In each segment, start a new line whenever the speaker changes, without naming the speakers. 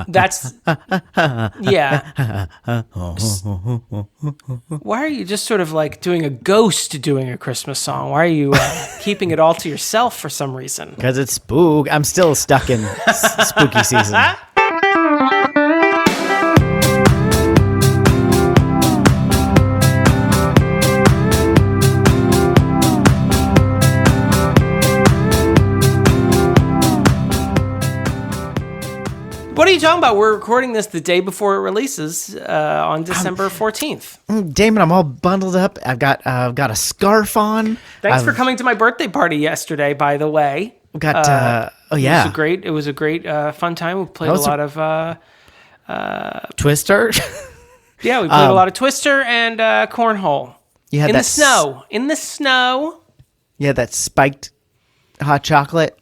That's, yeah. Why are you just sort of like doing a ghost doing a Christmas song? Why are you keeping it all to yourself for some reason?
Because it's spook. I'm still stuck in spooky season.
What are you talking about? We're recording this the day before it releases on December 14th.
Damon, I'm all bundled up. I've got a scarf on.
Thanks for coming to my birthday party yesterday, by the way.
Got oh yeah,
it was a great fun time. We played a lot of
Twister.
Yeah, we played a lot of Twister and cornhole.
You had
in the snow.
You had that spiked hot chocolate.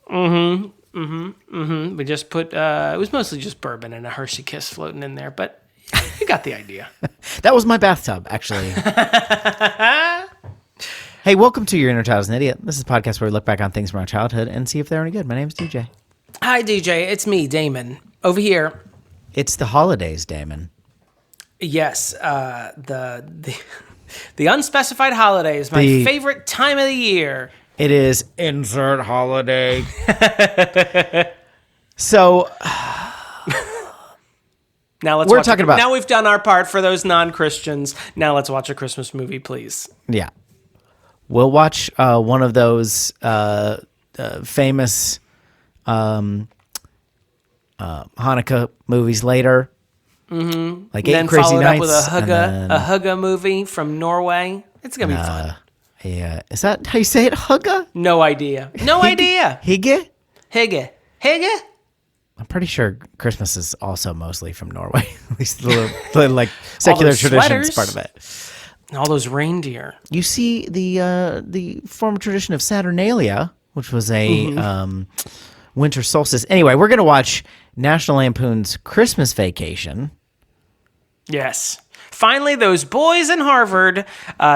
We just put, it was mostly just bourbon and a Hershey Kiss floating in there, but you got the idea.
That was my bathtub, actually. Hey, welcome to Your Inner Child is an Idiot. This is a podcast where we look back on things from our childhood and see if they're any good. My name's DJ.
Hi, DJ. It's me, Damon. Over here.
It's the holidays, Damon.
Yes, the unspecified holidays, my favorite time of the year.
It is insert holiday. So
now now we've done our part for those non-Christians. Now let's watch a Christmas movie, please.
Yeah. We'll watch one of those famous Hanukkah movies later. Mm-hmm. Like Eight Crazy Nights. Then followed up with a Hugga movie from Norway. It's going to be fun. Yeah, is that how you say it? Hugga?
No idea. No idea.
Hygge?
Hygge.
I'm pretty sure Christmas is also mostly from Norway. At least the like secular traditions part of it.
And all those reindeer.
You see the former tradition of Saturnalia, which was a winter solstice. Anyway, we're gonna watch National Lampoon's Christmas Vacation.
Yes. Finally, those boys in Harvard,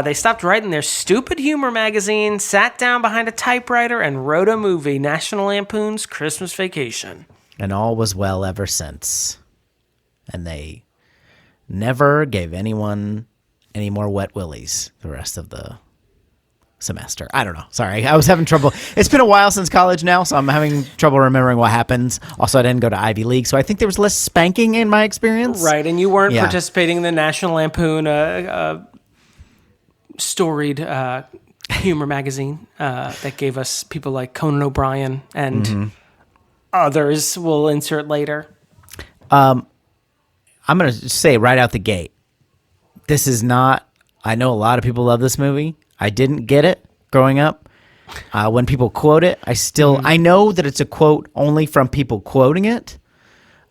they stopped writing their stupid humor magazine, sat down behind a typewriter, and wrote a movie, National Lampoon's Christmas Vacation.
And all was well ever since. And they never gave anyone any more wet willies the rest of the semester. I don't know. Sorry, I was having trouble. It's been a while since college now, so I'm having trouble remembering what happens. Also, I didn't go to Ivy League, so I think there was less spanking in my experience.
Right, and you weren't participating in the National Lampoon storied humor magazine that gave us people like Conan O'Brien and others we'll insert later.
I'm going to say right out the gate, this is not, I know a lot of people love this movie. I didn't get it growing up. When people quote it, I know that it's a quote only from people quoting it.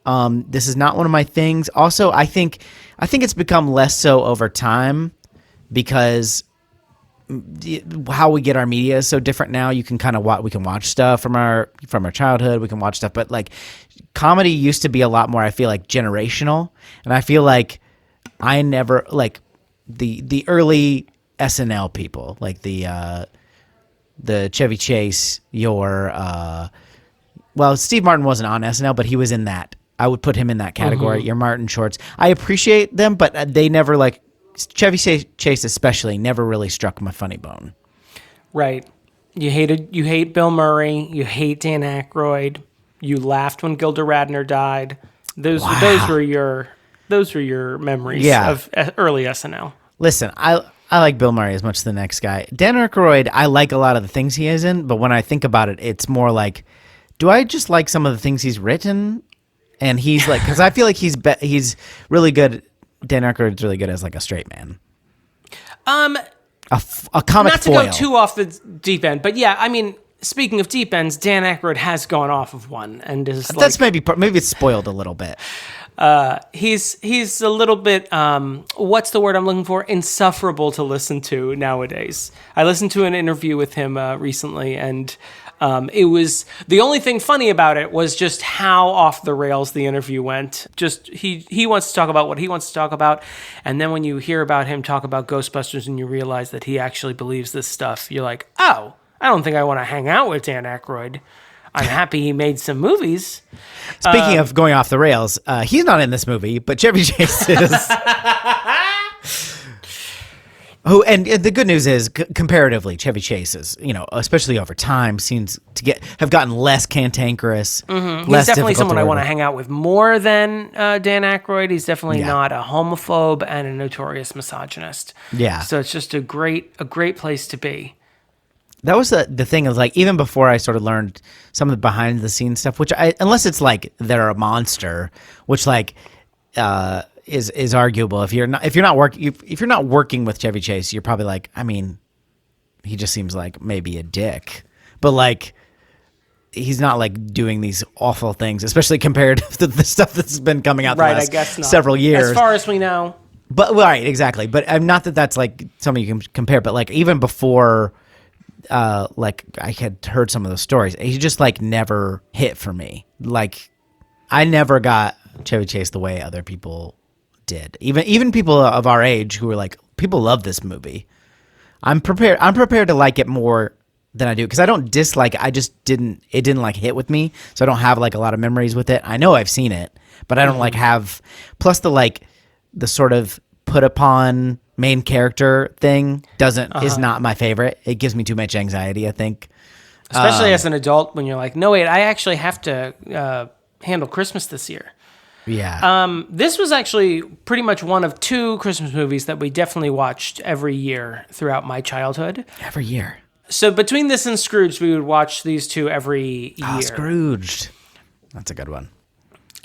This is not one of my things. Also, I think it's become less so over time because how we get our media is so different now. You can kind of we can watch stuff from our childhood. We can watch stuff, but like comedy used to be a lot more, I feel like, generational, and I feel like I never like the early SNL people, like the Chevy Chase, Steve Martin wasn't on SNL, but he was in that. I would put him in that category. Your Martin Shorts. I appreciate them, but they never, like, Chevy Chase especially, never really struck my funny bone. Right.
You hate Bill Murray. You hate Dan Aykroyd. You laughed when Gilda Radner died. Those were your memories of early SNL.
Listen, I like Bill Murray as much as the next guy. Dan Aykroyd, I like a lot of the things he is in, but when I think about it, it's more like, do I just like some of the things he's written? And he's like, because I feel like he's really good. Dan Aykroyd's really good as like a straight man. A comic
not to
foil.
go too off the deep end, but yeah, I mean, speaking of deep ends, Dan Aykroyd has gone off of one, and is
that's maybe it's spoiled a little bit.
He's a little bit what's the word I'm looking for? Insufferable to listen to nowadays. I listened to an interview with him recently, and it was the only thing funny about it was just how off the rails the interview went. Just he wants to talk about what he wants to talk about, and then when you hear about him talk about Ghostbusters and you realize that he actually believes this stuff, you're like, oh, I don't think I want to hang out with Dan Aykroyd. I'm happy he made some movies.
Speaking of going off the rails, he's not in this movie, but Chevy Chase is. Oh, and the good news is, comparatively, Chevy Chase is, especially over time, seems to have gotten less cantankerous.
Mm-hmm.
Less
He's definitely
difficult
someone
to
I
work
want to
with.
hang out with more than Dan Aykroyd. He's definitely not a homophobe and a notorious misogynist.
Yeah.
So it's just a great place to be.
That was the thing is like, even before I sort of learned some of the behind the scenes stuff, which unless it's like they're a monster, which like is arguable. If you're not working with Chevy Chase, you're probably like, I mean, he just seems like maybe a dick, but like he's not like doing these awful things, especially compared to the stuff that's been coming out the last
I guess not.
several years.
As far as we know.
But right, exactly. But not that that's like something you can compare, but like even before. Like I had heard some of those stories. He just like never hit for me. Like I never got Chevy Chase the way other people did. Even people of our age who were like, people love this movie. I'm prepared to like it more than I do because I don't dislike it. It didn't like hit with me, so I don't have like a lot of memories with it. I know I've seen it, but I don't like have. Plus the sort of put upon main character thing is not my favorite. It gives me too much anxiety, I think.
Especially as an adult when you're like, no, wait, I actually have to handle Christmas this year.
Yeah.
This was actually pretty much one of two Christmas movies that we definitely watched every year throughout my childhood.
Every year.
So between this and Scrooge, we would watch these two every year.
Scrooged. That's a good one.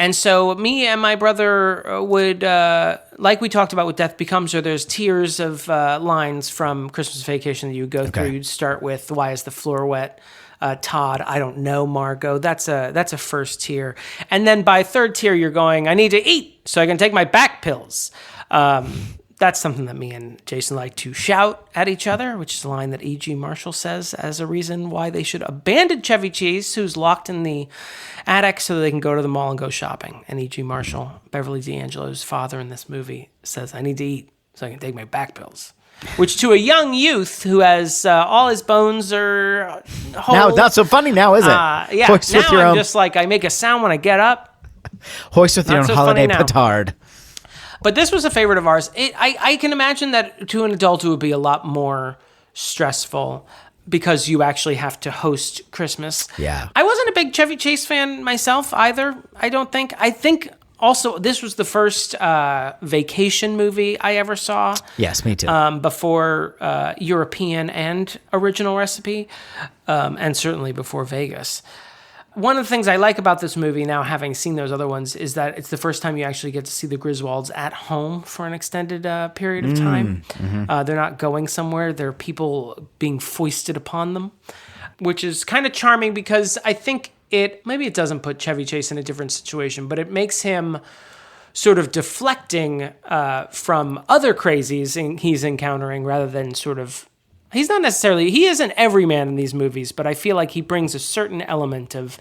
And so me and my brother would, like we talked about with Death Becomes Her, there's tiers of lines from Christmas Vacation that you would go through. You'd start with, why is the floor wet? Todd, I don't know, Margot. That's a first tier. And then by third tier, you're going, I need to eat so I can take my back pills. That's something that me and Jason like to shout at each other, which is a line that E.G. Marshall says as a reason why they should abandon Chevy Chase, who's locked in the attic so they can go to the mall and go shopping. And E.G. Marshall, Beverly D'Angelo's father in this movie, says, I need to eat so I can take my back pills. Which to a young youth who has all his bones are whole.
Now, not so funny now, is it?
Yeah,
Hoist
now
with your
I'm
own,
just like, I make a sound when I get up.
Hoist with your own
so
holiday
funny now.
petard.
But this was a favorite of ours. I can imagine that to an adult it would be a lot more stressful because you actually have to host Christmas.
Yeah.
I wasn't a big Chevy Chase fan myself either, I don't think. I think also this was the first vacation movie I ever saw.
Yes, me too.
Before European and Original Recipe, and certainly before Vegas. One of the things I like about this movie now, having seen those other ones, is that it's the first time you actually get to see the Griswolds at home for an extended period of time. Mm-hmm. They're not going somewhere. They're people being foisted upon them, which is kind of charming because I think maybe it doesn't put Chevy Chase in a different situation, but it makes him sort of deflecting from other crazies he's encountering rather than sort of. He isn't every man in these movies, but I feel like he brings a certain element of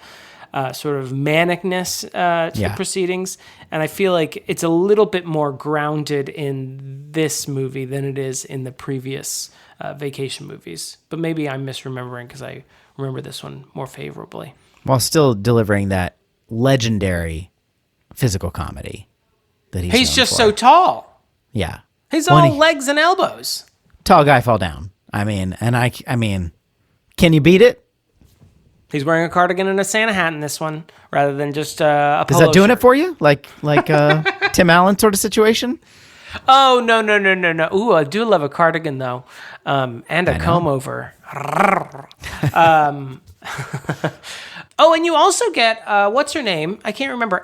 sort of manicness to the proceedings. And I feel like it's a little bit more grounded in this movie than it is in the previous vacation movies. But maybe I'm misremembering because I remember this one more favorably.
While still delivering that legendary physical comedy that he's
just
for.
So tall.
Yeah.
He's all legs and elbows.
Tall guy fall down. I mean, can you beat it?
He's wearing a cardigan and a Santa hat in this one, rather than just a polo
Is that doing
shirt.
it for you? Like Tim Allen sort of situation?
Oh, no. Ooh, I do love a cardigan, though, and a comb-over. Oh, and you also get, what's her name? I can't remember.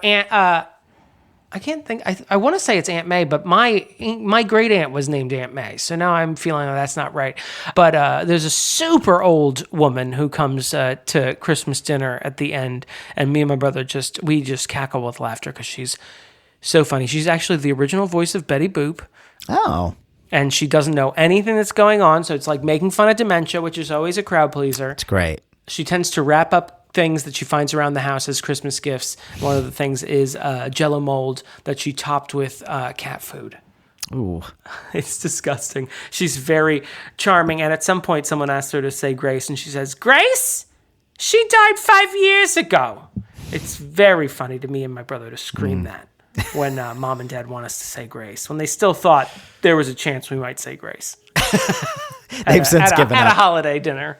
I can't think. I want to say it's Aunt May, but my great aunt was named Aunt May, so now I'm feeling that's not right. But there's a super old woman who comes to Christmas dinner at the end, and me and my brother just cackle with laughter because she's so funny. She's actually the original voice of Betty Boop.
Oh.
And she doesn't know anything that's going on, so it's like making fun of dementia, which is always a crowd pleaser.
It's great.
She tends to wrap up things that she finds around the house as Christmas gifts. One of the things is Jell-O mold that she topped with cat food.
Ooh.
It's disgusting. She's very charming, and at some point someone asks her to say grace, and she says, Grace? She died 5 years ago. It's very funny to me and my brother to scream that when mom and dad want us to say grace, when they still thought there was a chance we might say grace.
They've since given
at
up.
a holiday dinner.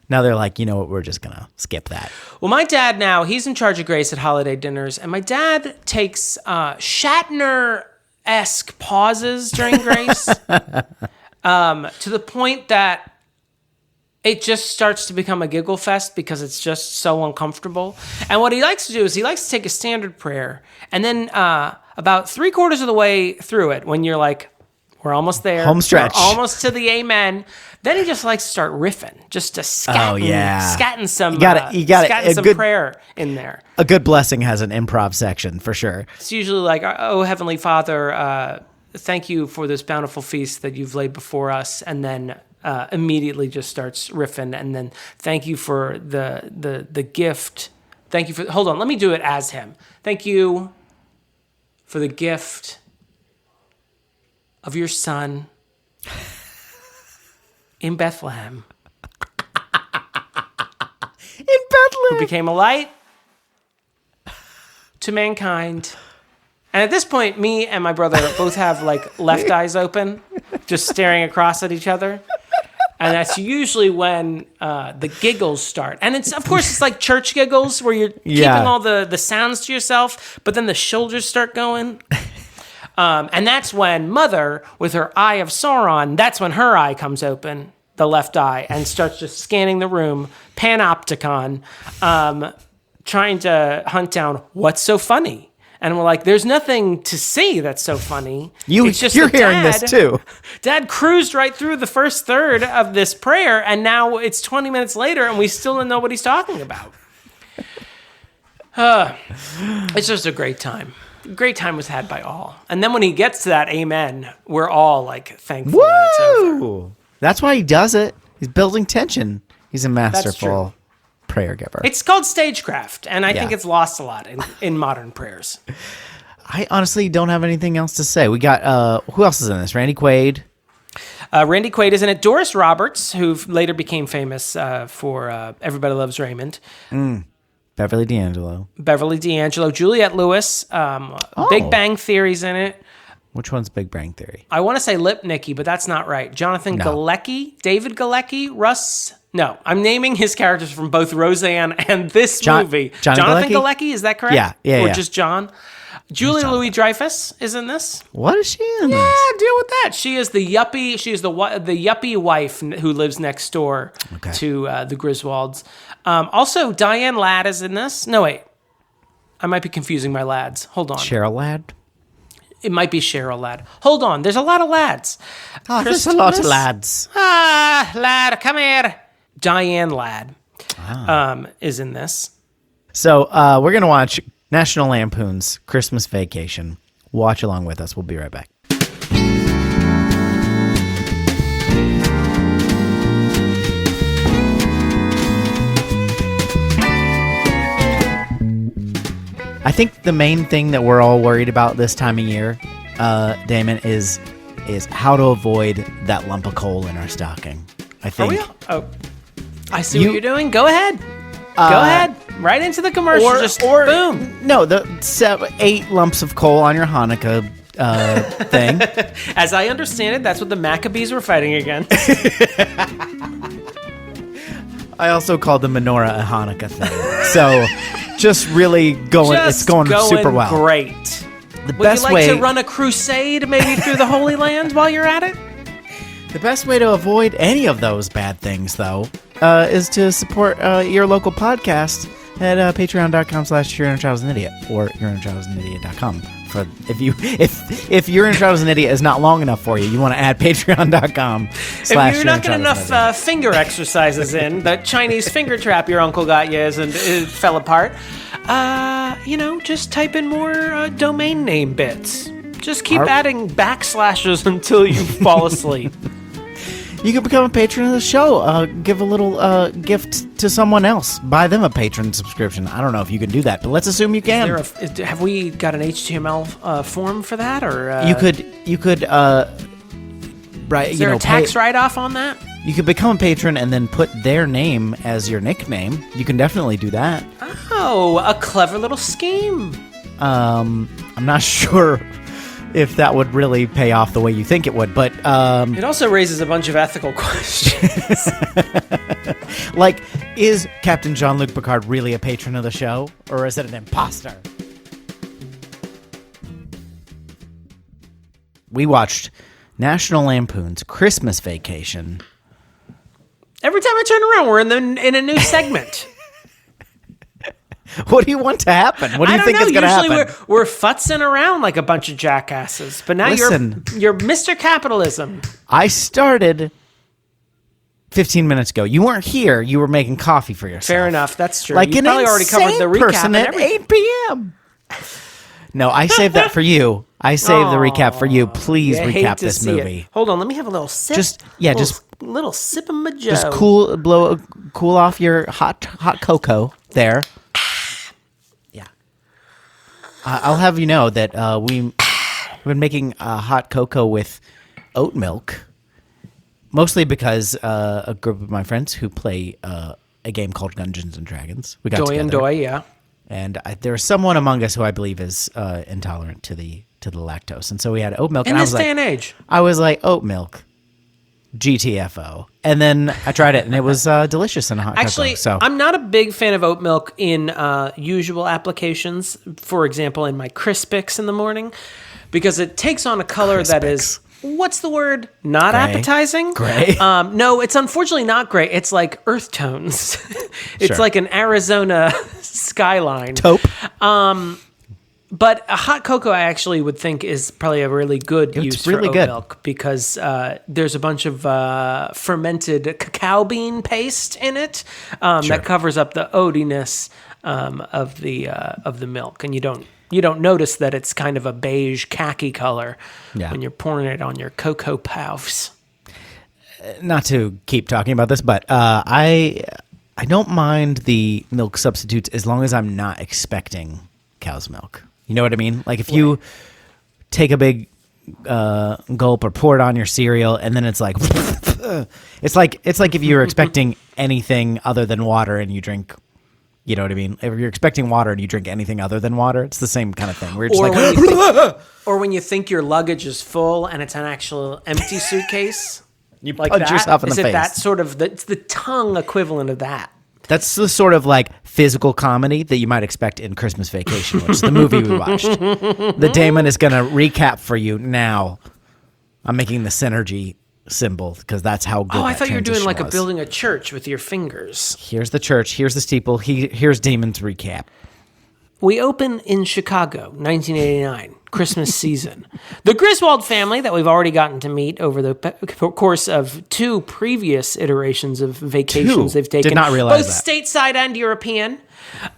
Now they're like, you know what, we're just going to skip that.
Well, my dad now, he's in charge of grace at holiday dinners, and my dad takes Shatner-esque pauses during grace to the point that it just starts to become a giggle fest because it's just so uncomfortable. And what he likes to do is he likes to take a standard prayer, and then about 3/4 of the way through it, when you're like, we're almost there.
Home stretch.
We're almost to the amen. Then he just likes to start riffing, just to scatting some,
good
prayer in there.
A good blessing has an improv section for sure.
It's usually like, oh, Heavenly Father, thank you for this bountiful feast that you've laid before us. And then immediately just starts riffing. And then thank you for the gift. Thank you for, hold on, let me do it as him. Thank you for the gift of your son in Bethlehem.
In Bethlehem.
Who became a light to mankind. And at this point, me and my brother both have like left eyes open, just staring across at each other. And that's usually when the giggles start. And it's, of course, it's like church giggles where you're keeping all the sounds to yourself, but then the shoulders start going. And that's when Mother, with her eye of Sauron, that's when her eye comes open, the left eye, and starts just scanning the room, panopticon, trying to hunt down what's so funny. And we're like, there's nothing to see that's so funny. It's just
you're hearing this too.
Dad cruised right through the first third of this prayer, and now it's 20 minutes later, and we still don't know what he's talking about. It's just a great time. Great time was had by all. And then when he gets to that amen, we're all like thankful that it's over.
That's why he does it. He's building tension. He's a masterful prayer giver.
It's called stagecraft, and I think it's lost a lot in modern prayers.
I honestly don't have anything else to say. We got, who else is in this? Randy Quaid.
Randy Quaid is in it. Doris Roberts, who later became famous for Everybody Loves Raymond.
Beverly D'Angelo.
Juliette Lewis. Big Bang Theory's in it.
Which one's Big Bang Theory?
I want to say Lipnicki, but that's not right. Jonathan Galecki? David Galecki? Russ? No, I'm naming his characters from both Roseanne and this movie. Jonathan Galecki, is that correct?
Yeah.
Or just John? Julia Louis-Dreyfus is in this.
What is she in this?
Yeah, deal with that. She is the yuppie. She is the yuppie wife who lives next door to the Griswolds. Also, Diane Ladd is in this. No, wait. I might be confusing my lads. Hold on.
Cheryl Ladd?
It might be Cheryl Ladd. Hold on. There's a lot of lads.
There's a lot of lads.
Lad, come here. Diane Ladd is in this.
So we're going to watch National Lampoon's Christmas Vacation. Watch along with us. We'll be right back. I think the main thing that we're all worried about this time of year, Damon, is how to avoid that lump of coal in our stocking. I think.
Are we all? Oh, I see what you're doing. Go ahead. Go ahead. Right into the commercial. Or boom.
No, the 8 lumps of coal on your Hanukkah thing.
As I understand it, that's what the Maccabees were fighting against.
I also called the menorah a Hanukkah thing. So just really going, it's going super well.
Great. Would you like to run a crusade maybe through the Holy Land while you're at it?
The best way to avoid any of those bad things, though, is to support your local podcast at patreon.com/yourinnerchildisanidiot or yourinnerchildisanidiot.com. For if Your Inner Child is an Idiot is not long enough for you, you want to add patreon.com/.
If you're not getting enough finger exercises in, the Chinese finger trap your uncle got you and it fell apart, just type in more domain name bits. Just keep adding backslashes until you fall asleep.
You could become a patron of the show. Give a little gift to someone else. Buy them a patron subscription. I don't know if you can do that, but let's assume you can.
Have we got an HTML form for that, or
you could right?
Is there a tax write-off on that?
You could become a patron and then put their name as your nickname. You can definitely do that.
Oh, a clever little scheme.
I'm not sure if that would really pay off the way you think it would, but
it also raises a bunch of ethical questions.
Like, is Captain Jean-Luc Picard really a patron of the show, or is it an imposter? We watched National Lampoon's Christmas Vacation.
Every time I turn around, we're in a new segment.
What do you want to happen? What do you think is going to happen?
Usually we're futzing around like a bunch of jackasses, but now you're Mr. Capitalism. I
started 15 minutes ago. You weren't here. You were making coffee for yourself.
Fair enough. That's true.
Like
you
an
probably already covered the recap
person at 8 p.m. No, I saved that for you. I saved the recap for you. Please recap this movie.
Hold on, let me have a little sip.
Just
little sip of my Joe.
Just cool off your hot cocoa there. Yeah. I'll have you know that we've been making hot cocoa with oat milk, mostly because a group of my friends who play a game called Dungeons and Dragons. We got together.
Doy, yeah.
And there's someone among us who I believe is intolerant to the lactose, and so we had oat milk.
In this day and age,
I was like, oat milk, GTFO, and then I tried it, and it was delicious in a hot cocoa.
Actually, I'm not a big fan of oat milk in usual applications. For example, in my Crispix in the morning, because it takes on a color that is. What's the word? Not
gray.
Appetizing?
Gray?
No, it's unfortunately not gray. It's like earth tones. It's like an Arizona skyline.
Taupe.
But a hot cocoa, I actually would think, is probably a really good use for oat milk because there's a bunch of fermented cacao bean paste in it that covers up the oatiness of the milk, and you don't notice that it's kind of a beige khaki color when you're pouring it on your cocoa puffs.
Not to keep talking about this, but I don't mind the milk substitutes as long as I'm not expecting cow's milk. You know what I mean? Like if you take a big gulp or pour it on your cereal, and then it's like it's like if you were expecting anything other than water and you drink. You know what I mean? If you're expecting water and you drink anything other than water, it's the same kind of thing. We're just
or when you think your luggage is full and it's an actual empty suitcase,
you like punch yourself in the face.
Is it that sort of? It's the tongue equivalent of that.
That's the sort of like physical comedy that you might expect in Christmas Vacation, which is the movie we watched. The Damon is going to recap for you now. I'm making the synergy symbol because that's how good. Oh,
I thought you were doing like building a church with your fingers.
Here's the church. Here's the steeple. Here's Damon's recap.
We open in Chicago, 1989, Christmas season. The Griswold family that we've already gotten to meet over the course of two previous iterations of vacations they've taken.
Did not realize
both stateside and European.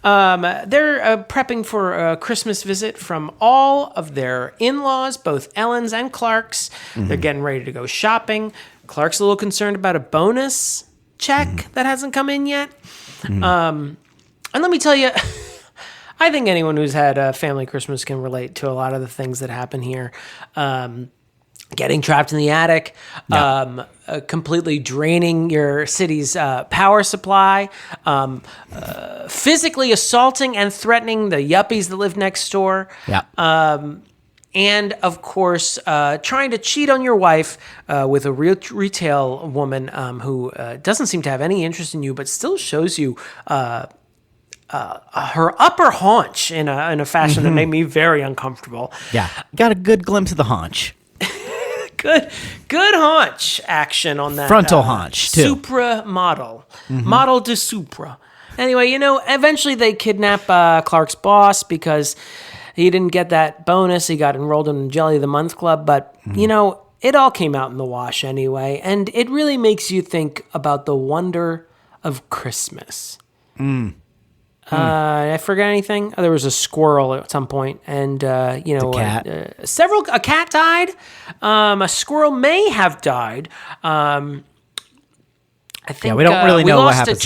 They're prepping for a Christmas visit from all of their in-laws, both Ellen's and Clark's. Mm-hmm. They're getting ready to go shopping. Clark's a little concerned about a bonus check that hasn't come in yet. Mm-hmm. And let me tell you... I think anyone who's had a family Christmas can relate to a lot of the things that happen here. Getting trapped in the attic, completely draining your city's power supply, physically assaulting and threatening the yuppies that live next door. And, of course, trying to cheat on your wife with a retail woman who doesn't seem to have any interest in you, but still shows you... her upper haunch in a fashion that made me very uncomfortable.
Yeah, got a good glimpse of the haunch.
good haunch action on that
frontal haunch too.
Supra model, model de Supra. Anyway, eventually they kidnap Clark's boss because he didn't get that bonus. He got enrolled in the Jelly of the Month Club, but it all came out in the wash anyway, and it really makes you think about the wonder of Christmas. I forgot anything. There was a squirrel at some point, and a cat. A cat died. A squirrel may have died. I think
we don't really know
we
what
lost
happens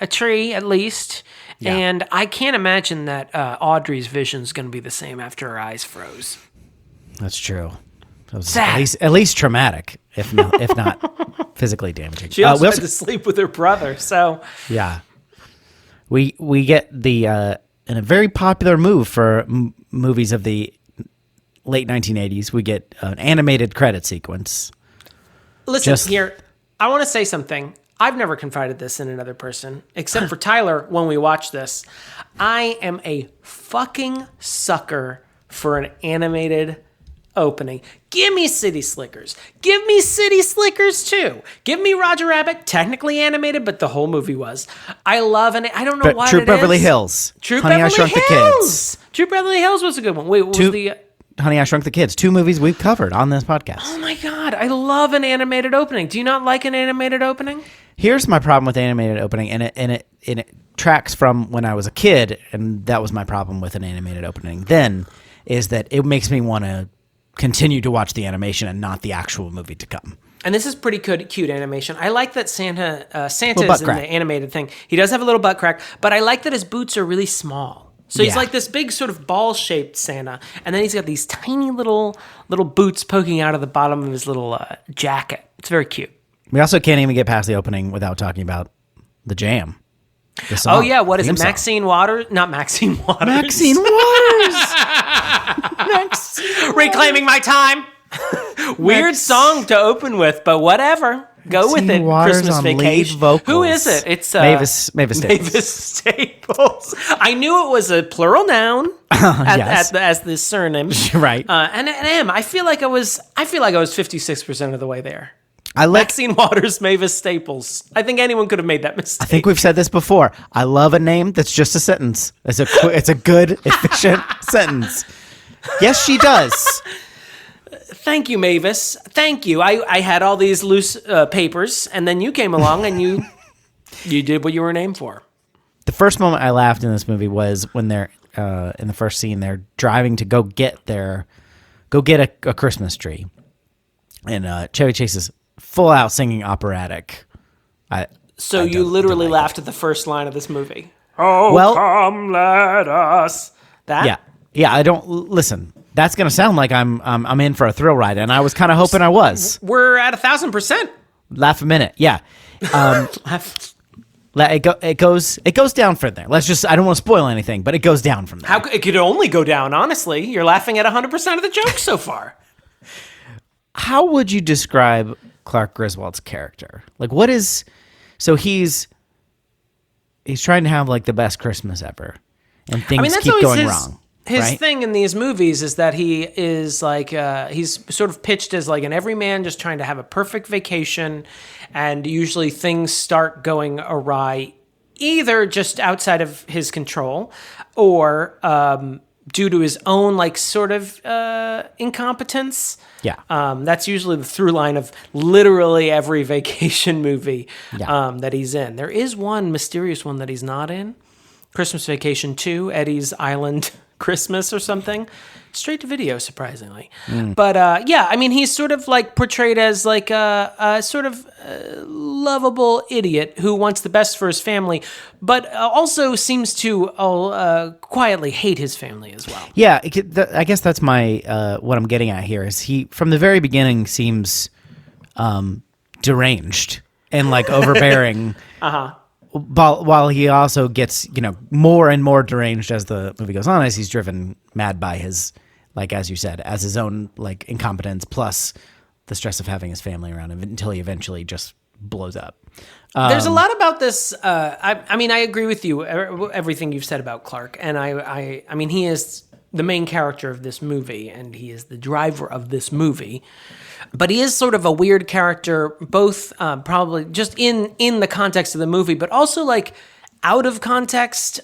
a tree at least.
Yeah.
And I can't imagine that Audrey's vision is going to be the same after her eyes froze.
That's true. That was
Sad.
at least traumatic, if not physically damaging.
She also had to sleep with her brother, so...
Yeah. We get the in a very popular move for movies of the late 1980s, we get an animated credit sequence.
Listen, here, I want to say something. I've never confided this in another person, except for Tyler when we watch this. I am a fucking sucker for an animated opening. Give me City Slickers. Give me City Slickers too. Give me Roger Rabbit, technically animated, but the whole movie was. I love it. I don't know why
Troop Beverly Hills.
Troop
Honey,
Beverly
I Shrunk
Hills.
the Kids.
Troop Beverly Hills was a good one. Wait, what was the...
Honey, I Shrunk the Kids. 2 movies we've covered on this podcast.
Oh my God, I love an animated opening. Do you not like an animated opening?
Here's my problem with animated opening, and it tracks from when I was a kid, and that was my problem with an animated opening then, is that it makes me want to continue to watch the animation and not the actual movie to come.
And this is pretty cute animation. I like that Santa is in
crack.
the animated thing. He does have a little butt crack, but I like that his boots are really small. So he's like this big sort of ball-shaped Santa, and then he's got these tiny little boots poking out of the bottom of his little jacket. It's very cute.
We also can't even get past the opening without talking about the jam. The song,
oh yeah, what is it?
song.
Maxine Waters? Not Maxine Waters.
Maxine Waters.
Reclaiming my time. Weird song to open with, but whatever. Go with it.
Waters
Christmas
on lead
Vacation.
vocals.
Who is it? It's
Mavis Staples.
Mavis Staples. I knew it was a plural noun as the surname.
Right.
And an M. I feel like I was 56% of the way there.
I like
Maxine Waters, Mavis Staples. I think anyone could have made that mistake.
I think we've said this before. I love a name that's just a sentence. It's a good, efficient sentence. Yes, she does.
Thank you, Mavis. Thank you. I had all these loose papers, and then you came along and you did what you were named for.
The first moment I laughed in this movie was when they're in the first scene. They're driving to go get a Christmas tree, and Chevy Chase is full out singing operatic.
So you literally laughed at the first line of this movie.
Oh, well,
come let us. That?
Yeah. I don't listen. That's gonna sound like I'm in for a thrill ride, and I was kind of hoping I was.
We're at 1,000%.
Laugh a minute, yeah. It goes down from there. I don't want to spoil anything, but it goes down from there.
It could only go down, honestly. You're laughing at 100% of the jokes so far.
How would you describe Clark Griswold's character? Like, what is... So he's trying to have, like, the best Christmas ever, and things keep going wrong.
His thing in these movies is that he is like, he's sort of pitched as like an everyman just trying to have a perfect vacation, and usually things start going awry, either just outside of his control or due to his own like sort of incompetence.
Yeah.
That's usually the through line of literally every vacation movie that he's in. There is one mysterious one that he's not in. Christmas Vacation 2, Eddie's Island Christmas or something. Straight to video, surprisingly. But I mean, he's sort of like portrayed as like a sort of lovable idiot who wants the best for his family, but also seems to quietly hate his family as well.
Yeah, I guess that's my what I'm getting at here is he from the very beginning seems deranged and like overbearing. While he also gets, more and more deranged as the movie goes on, as he's driven mad by his, like, as you said, as his own, like, incompetence, plus the stress of having his family around him until he eventually just blows up.
There's a lot about this. I mean, I agree with you, everything you've said about Clark. And I mean, he is the main character of this movie, and he is the driver of this movie. But he is sort of a weird character, both probably just in the context of the movie, but also like out of context.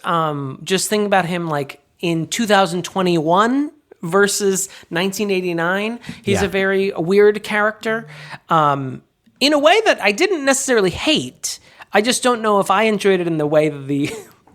Just think about him like in 2021 versus 1989. He's a very weird character in a way that I didn't necessarily hate. I just don't know if I enjoyed it in the way that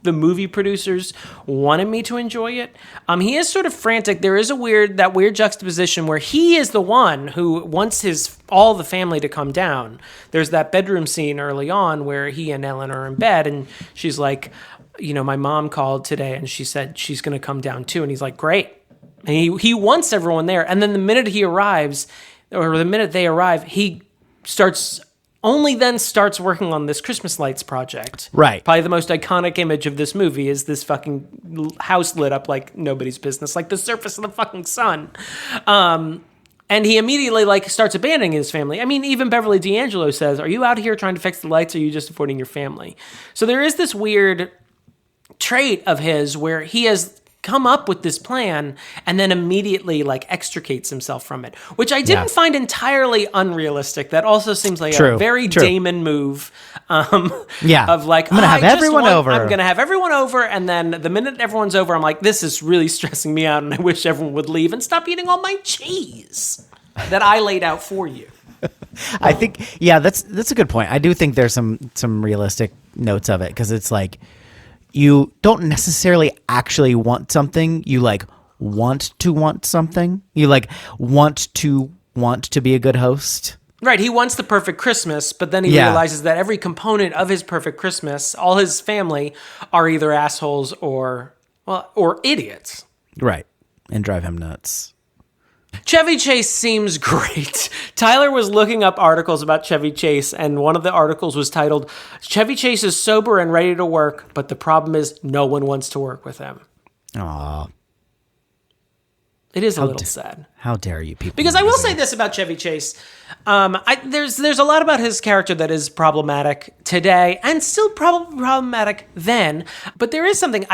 the movie producers wanted me to enjoy it. He is sort of frantic. There is that weird juxtaposition where he is the one who wants all the family to come down. There's that bedroom scene early on where he and Ellen are in bed, and she's like, my mom called today and she said she's going to come down too. And he's like, great. And he wants everyone there. And then the minute he arrives, or the minute they arrive, he only then starts working on this Christmas lights project.
Right.
Probably the most iconic image of this movie is this fucking house lit up like nobody's business, like the surface of the fucking sun. And he immediately starts abandoning his family. I mean, even Beverly D'Angelo says, are you out here trying to fix the lights or are you just avoiding your family? So there is this weird trait of his where he has come up with this plan and then immediately extricates himself from it, which I didn't find entirely unrealistic. That also seems like a very Damon move. Of
I'm gonna have everyone over.
I'm gonna have everyone over, and then the minute everyone's over, I'm like, this is really stressing me out, and I wish everyone would leave and stop eating all my cheese that I laid out for you.
I think, that's a good point. I do think there's some realistic notes of it, because it's like, you don't necessarily actually want something. You want to want something. You want to be a good host.
Right. He wants the perfect Christmas, but then he realizes that every component of his perfect Christmas, all his family are either assholes or idiots.
Right. And drive him nuts.
Chevy Chase seems great. Tyler was looking up articles about Chevy Chase, and one of the articles was titled, Chevy Chase is sober and ready to work, but the problem is no one wants to work with him.
Aw.
It is a little sad.
How dare you people.
Because I will say this about Chevy Chase. There's a lot about his character that is problematic today, and still probably problematic then, but there is something...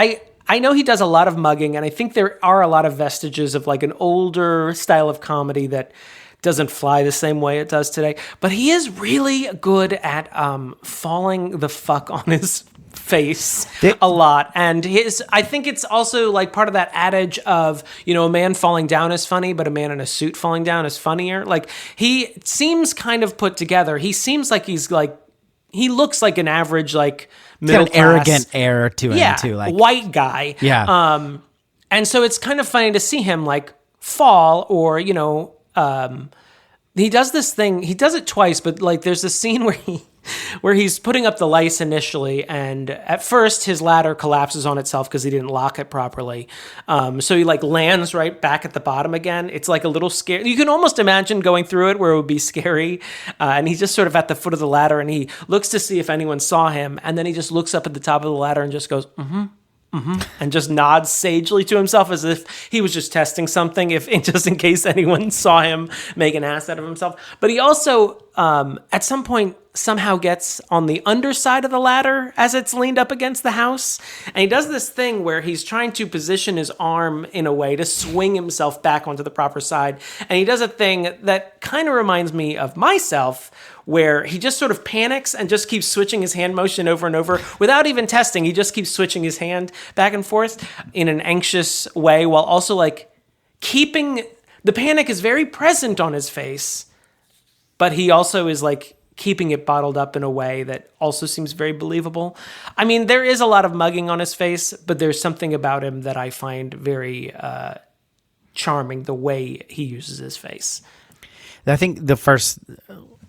I know he does a lot of mugging, and I think there are a lot of vestiges of an older style of comedy that doesn't fly the same way it does today. But he is really good at falling the fuck on his face a lot. And I think it's also part of that adage of, a man falling down is funny, but a man in a suit falling down is funnier. He seems kind of put together. He seems like he looks like an average, middle class,
arrogant air to him too,
white guy.
Yeah.
And so it's kind of funny to see him fall, or he does this thing. He does it twice, but there's a scene where he's putting up the lights initially, and at first his ladder collapses on itself because he didn't lock it properly. So he lands right back at the bottom again. It's a little scary. You can almost imagine going through it where it would be scary. And he's just sort of at the foot of the ladder, and he looks to see if anyone saw him. And then he just looks up at the top of the ladder and just goes, and just nods sagely to himself as if he was just testing something, just in case anyone saw him make an ass out of himself. But he also, at some point, somehow gets on the underside of the ladder as it's leaned up against the house. And he does this thing where he's trying to position his arm in a way to swing himself back onto the proper side. And he does a thing that kind of reminds me of myself, where he just sort of panics and just keeps switching his hand motion over and over without even testing. He just keeps switching his hand back and forth in an anxious way, while also keeping the panic is very present on his face, but he also is keeping it bottled up in a way that also seems very believable. I mean, there is a lot of mugging on his face, but there's something about him that I find very charming, the way he uses his face.
I think the first...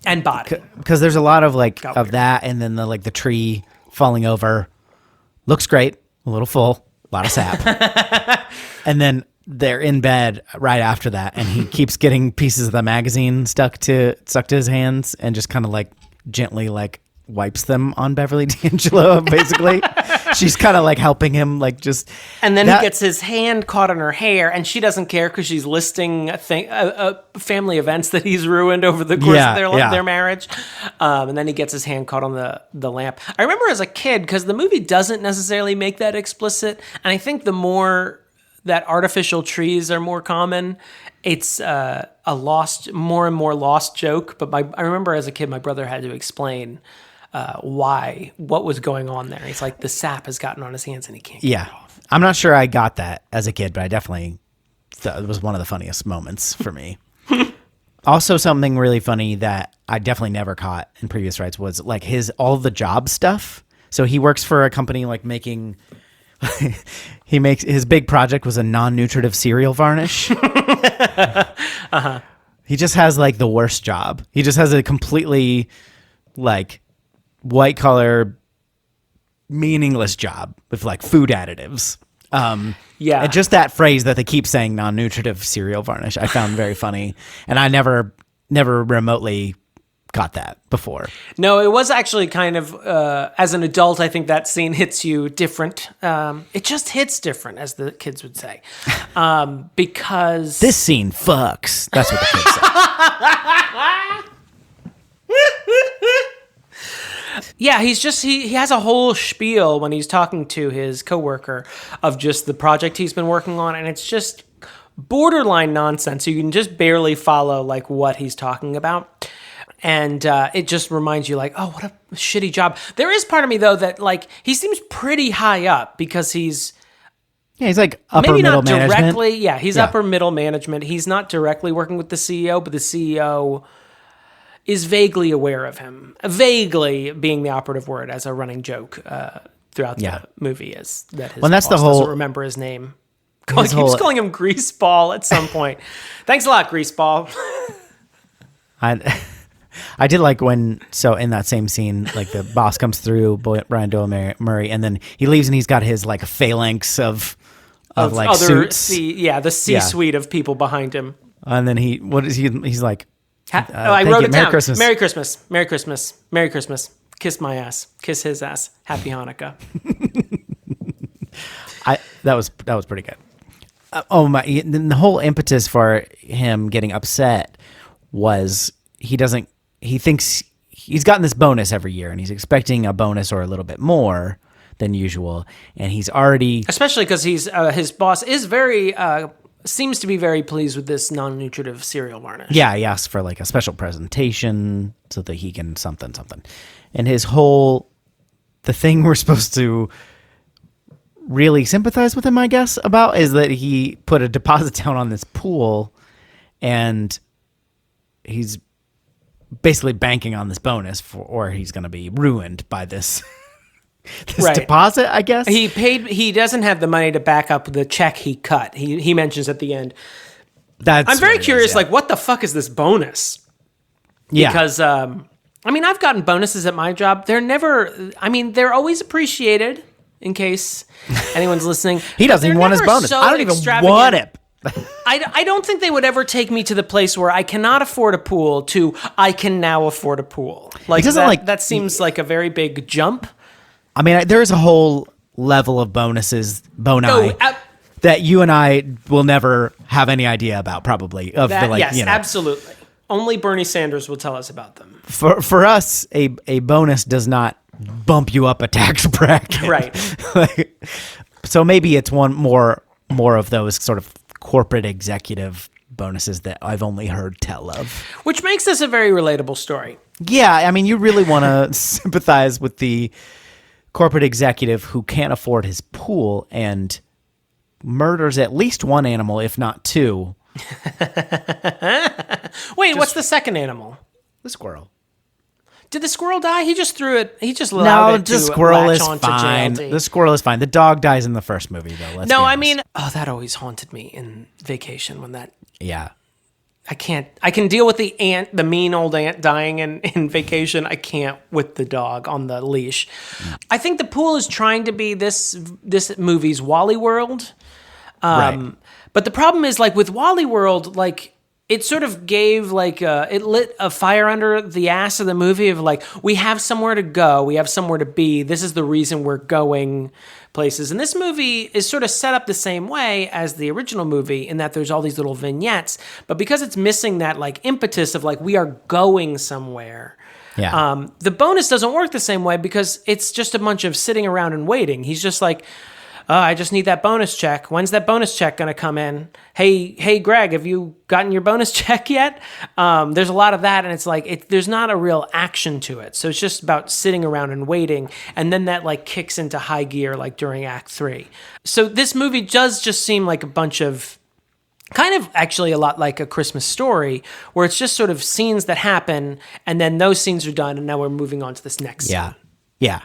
And body.
Because there's a lot of of that, and then the tree falling over. Looks great. A little full. A lot of sap. And then they're in bed right after that, and he keeps getting pieces of the magazine stuck to his hands, and just kind of gently wipes them on Beverly D'Angelo, basically. She's kind of helping him, just...
And then he gets his hand caught in her hair, and she doesn't care because she's listing family events that he's ruined over the course of their marriage. And then he gets his hand caught on the lamp. I remember as a kid, because the movie doesn't necessarily make that explicit, and I think the more that artificial trees are more common, it's a more and more lost joke. But I remember as a kid, my brother had to explain what was going on there. He's the sap has gotten on his hands and he can't get it off.
I'm not sure I got that as a kid, but I definitely thought it was one of the funniest moments for me. Also, something really funny that I definitely never caught in previous rides was all the job stuff. So he works for a company like making. He makes his big project was a non-nutritive cereal varnish. He just has like the worst job. He just has a completely like white collar, meaningless job with like food additives. And just that phrase that they keep saying, non-nutritive cereal varnish, I found very funny, and I never remotely got that before.
No, it was actually kind of, as an adult, I think that scene hits you different. It just hits different, as the kids would say. Because...
This scene fucks. That's what the kids say.
Yeah, he has a whole spiel when he's talking to his coworker of just the project he's been working on, and it's just borderline nonsense. You can just barely follow like what he's talking about. And it just reminds you like, oh, what a shitty job. There is part of me, though, that like he seems pretty high up because he's
like upper
maybe
middle
not directly.
management.
He's upper middle management. He's not directly working with the CEO, but the CEO is vaguely aware of him. Vaguely being the operative word, as a running joke throughout the movie is that his boss doesn't remember his name. He keeps calling him Greaseball at some point. Thanks a lot, Greaseball.
I did like when, so in that same scene, like the boss comes through, Brian Doyle Murray, and then he leaves and he's got his like phalanx of like
other
suits.
the C-suite of people behind him.
And then he's like,
I wrote it
Merry
down.
Christmas.
Merry Christmas. Merry Christmas. Merry Christmas. Kiss my ass. Kiss his ass. Happy Hanukkah.
That was pretty good. The whole impetus for him getting upset was he thinks he's gotten this bonus every year and he's expecting a bonus or a little bit more than usual. And he's already,
especially because his boss is very, seems to be very pleased with this non-nutritive cereal varnish.
Yeah. He asked for like a special presentation so that he can something. And the thing we're supposed to really sympathize with him, I guess, about is that he put a deposit down on this pool and he's basically banking on this bonus or he's going to be ruined by this deposit, I guess.
He doesn't have the money to back up the check he cut. He mentions at the end. I'm very curious, like, what the fuck is this bonus?
Yeah.
Because, I've gotten bonuses at my job. They're always appreciated, in case anyone's listening.
He doesn't even want his bonus. I don't even want it.
I don't think they would ever take me to the place where I cannot afford a pool to I can now afford a pool. Like that seems like a very big jump.
I mean, there's a whole level of bonuses, that you and I will never have any idea about, probably.
Absolutely. Only Bernie Sanders will tell us about them.
For us, a bonus does not bump you up a tax bracket.
Right.
So maybe it's one more of those sort of corporate executive bonuses that I've only heard tell of.
Which makes this a very relatable story.
Yeah, I mean, you really want to sympathize with the corporate executive who can't afford his pool and murders at least one animal, if not two.
Wait, what's the second animal?
The squirrel.
Did the squirrel die? He just threw it. He just allowed it to
the squirrel is
latch
fine.
JLD.
The squirrel is fine. The dog dies in the first movie, though.
That always haunted me in Vacation when that.
Yeah.
I can deal with the mean old ant dying in Vacation. I can't with the dog on the leash. I think the pool is trying to be this movie's Wally World.
Right.
But the problem is, like, with Wally World, like, it sort of gave, like, it lit a fire under the ass of the movie of, like, we have somewhere to go. We have somewhere to be. This is the reason we're going places. And this movie is sort of set up the same way as the original movie in that there's all these little vignettes. But because it's missing that, like, impetus of, like, we are going somewhere.
Yeah.
The bonus doesn't work the same way because it's just a bunch of sitting around and waiting. He's just like, I just need that bonus check. When's that bonus check going to come in? Hey, Greg, have you gotten your bonus check yet? There's a lot of that, and it's like there's not a real action to it. So it's just about sitting around and waiting, and then that like kicks into high gear like during Act 3. So this movie does just seem like a bunch of kind of actually a lot like A Christmas Story, where it's just sort of scenes that happen, and then those scenes are done, and now we're moving on to this next scene.
Yeah.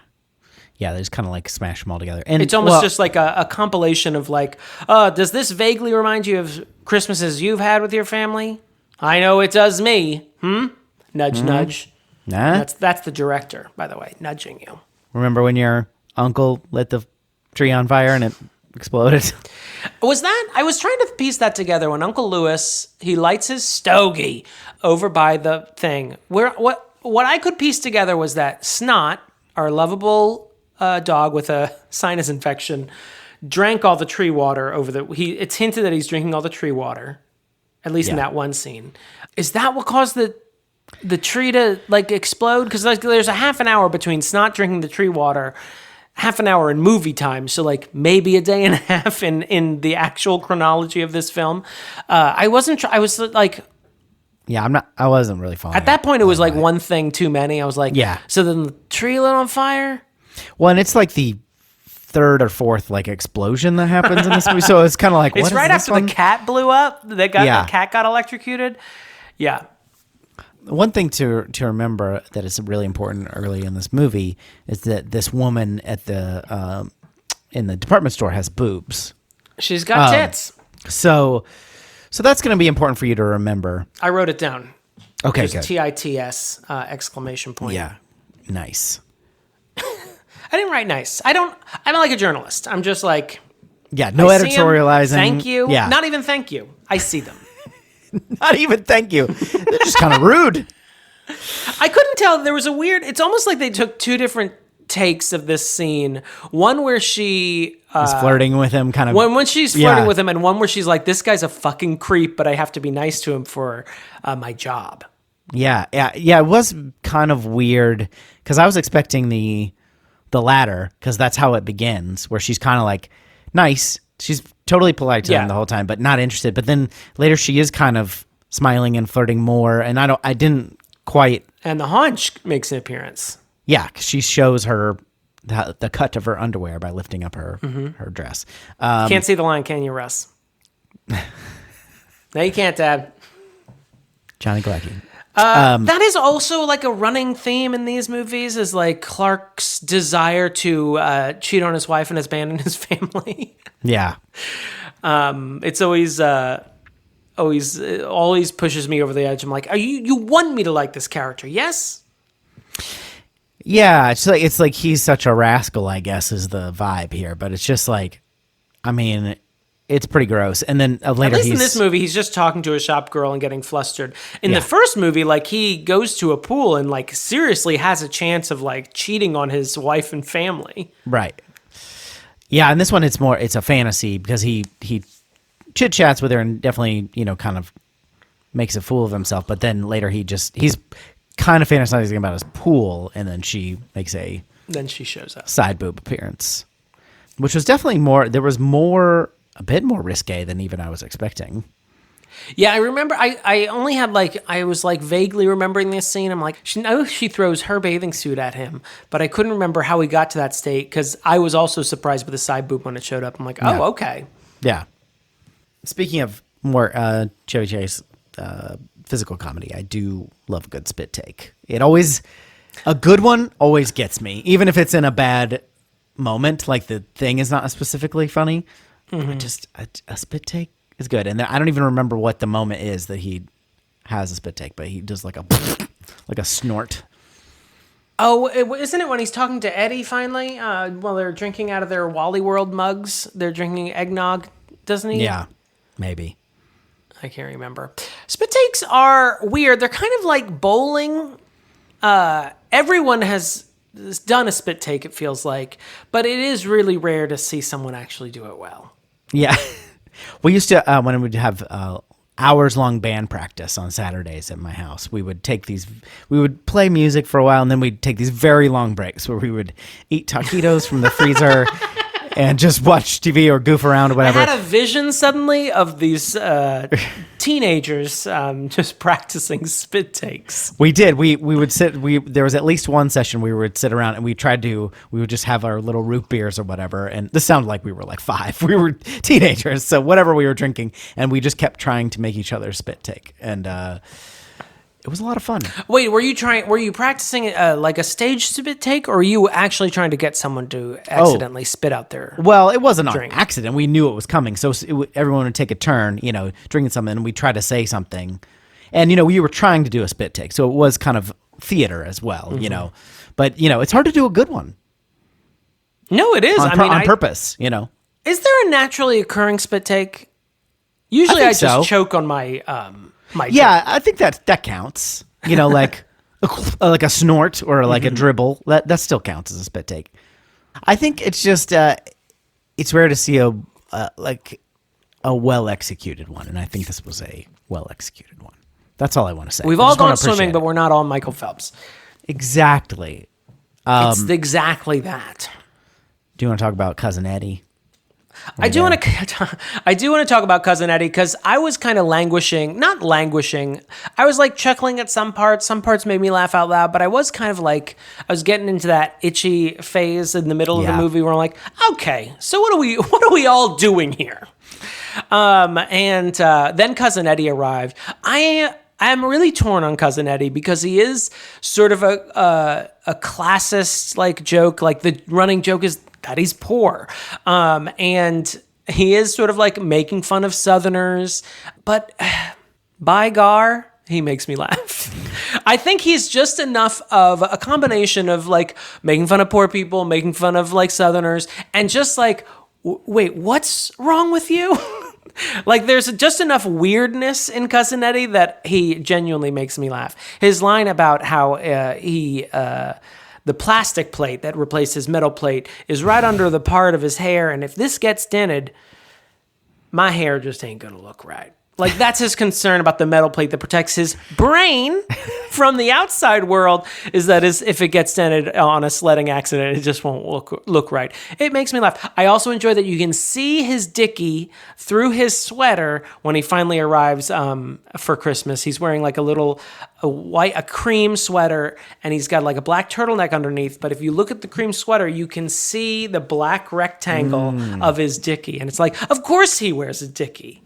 Yeah, they just kind of like smash them all together. And
it's almost just like a compilation of like, does this vaguely remind you of Christmases you've had with your family? I know it does me. Nudge, nudge.
Nah.
That's the director, by the way, nudging you.
Remember when your uncle lit the tree on fire and it exploded?
Was that? I was trying to piece that together when Uncle Lewis, he lights his stogie over by the thing. What I could piece together was that Snot, our lovable dog with a sinus infection, drank all the tree water it's hinted that he's drinking all the tree water, at least in that one scene. Is that what caused the tree to like explode? Because like, there's a half an hour between Snot drinking the tree water, half an hour in movie time, so like maybe a day and a half in the actual chronology of this film. I was like,
yeah, I wasn't really following.
At that point, it was like one thing too many. I was like,
yeah. So
then the tree lit on fire?
Well, and it's like the third or fourth like explosion that happens in this movie. So it's kind of like,
it's right after the cat blew up. The cat got electrocuted. Yeah.
One thing to remember that is really important early in this movie is that this woman at the in the department store has boobs.
She's got tits.
So that's going to be important for you to remember.
I wrote it down.
Okay,
good. TITS exclamation point.
Yeah, nice.
I didn't write nice. I'm like a journalist. I'm just like,
yeah, no editorializing.
Thank you.
Yeah.
Not even thank you. I see them.
Not even thank you. They're just kind of rude.
I couldn't tell. There was a weird, it's almost like they took two different takes of this scene. One where she
is flirting with him, kind of.
When she's flirting with him, and one where she's like, this guy's a fucking creep, but I have to be nice to him for my job.
Yeah. It was kind of weird because I was expecting the latter, because that's how it begins, where she's kind of like nice. She's totally polite to him the whole time, but not interested. But then later she is kind of smiling and flirting more, and I didn't quite.
And the haunch makes an appearance.
Yeah, because she shows her the cut of her underwear by lifting up her dress.
Can't see the line, can you, Russ? No, you can't, Dad.
Johnny Galecki.
That is also like a running theme in these movies, is like Clark's desire to cheat on his wife and abandon his family.
Yeah.
It's always pushes me over the edge. I'm like, you want me to like this character? Yes.
Yeah, it's like he's such a rascal, I guess, is the vibe here. But it's just like, I mean, it's pretty gross. And then later,
at least in this movie, he's just talking to a shop girl and getting flustered. In the first movie, like, he goes to a pool and like seriously has a chance of like cheating on his wife and family.
Right. Yeah, and this one it's a fantasy because he chit chats with her and definitely, kind of makes a fool of himself. But then later he's kind of fantasizing about his pool, and then she makes a
shows up
side boob appearance, which was definitely a bit more risque than even I was expecting.
Yeah, I remember. I only had I was vaguely remembering this scene. I'm like, she throws her bathing suit at him, but I couldn't remember how he got to that state because I was also surprised with the side boob when it showed up. I'm like, oh, okay.
Yeah. Speaking of more Chevy Chase physical comedy, I do love a good spit take. A good one always gets me, even if it's in a bad moment, like the thing is not specifically funny. Mm-hmm. Just a spit take is good, and I don't even remember what the moment is that he has a spit take, but he does like a snort.
Oh, isn't it when he's talking to Eddie finally while they're drinking out of their Wally World mugs? They're drinking eggnog, doesn't he?
Yeah, maybe.
I can't remember. Spit takes are weird. They're kind of like bowling. Everyone has done a spit take, it feels like, but it is really rare to see someone actually do it well.
Yeah. We used to, when we'd have hours-long band practice on Saturdays at my house, we would play music for a while, and then we'd take these very long breaks where we would eat taquitos from the freezer and just watch TV or goof around or whatever.
I had a vision suddenly of these teenagers just practicing spit takes.
We did. We would sit. There was at least one session we would sit around and we would just have our little root beers or whatever. And this sounded like we were like 5. We were teenagers, so whatever we were drinking, and we just kept trying to make each other spit take. And it was a lot of fun.
Wait, were you practicing like a stage spit take, or were you actually trying to get someone to accidentally spit out their
Well, it wasn't
drink?
on accident. We knew it was coming. So everyone would take a turn, drinking something, and we'd try to say something. And, we were trying to do a spit take. So it was kind of theater as well, But, it's hard to do a good one.
No, it is.
On purpose,
Is there a naturally occurring spit take? Usually I just choke on my my drink.
I think that counts. Like like a snort or like a dribble. That still counts as a spit take. I think it's just it's rare to see a well executed one, and I think this was a well executed one. That's all I want to say.
We've all gone swimming, but we're not all Michael Phelps.
Exactly.
It's exactly that.
Do you want to talk about Cousin Eddie?
I do want to talk about Cousin Eddie because I was kind of not languishing. I was like chuckling at some parts. Some parts made me laugh out loud, but I was kind of like, I was getting into that itchy phase in the middle of the movie where I'm like, okay, so what are we all doing here? And then Cousin Eddie arrived. I'm really torn on Cousin Eddie because he is sort of a classist like joke. Like the running joke is that he's poor. And he is sort of like making fun of Southerners, but by gar, he makes me laugh. I think he's just enough of a combination of like making fun of poor people, making fun of like Southerners, and just like, wait, what's wrong with you? Like there's just enough weirdness in Cousin Eddie that he genuinely makes me laugh. His line about how the plastic plate that replaced his metal plate is right under the part of his hair, and if this gets dented, my hair just ain't gonna look right. Like that's his concern about the metal plate that protects his brain from the outside world, is that if it gets dented on a sledding accident, it just won't look right. It makes me laugh. I also enjoy that you can see his dickie through his sweater when he finally arrives for Christmas. He's wearing like a cream sweater, and he's got like a black turtleneck underneath. But if you look at the cream sweater, you can see the black rectangle of his dickie. And it's like, of course he wears a dickie.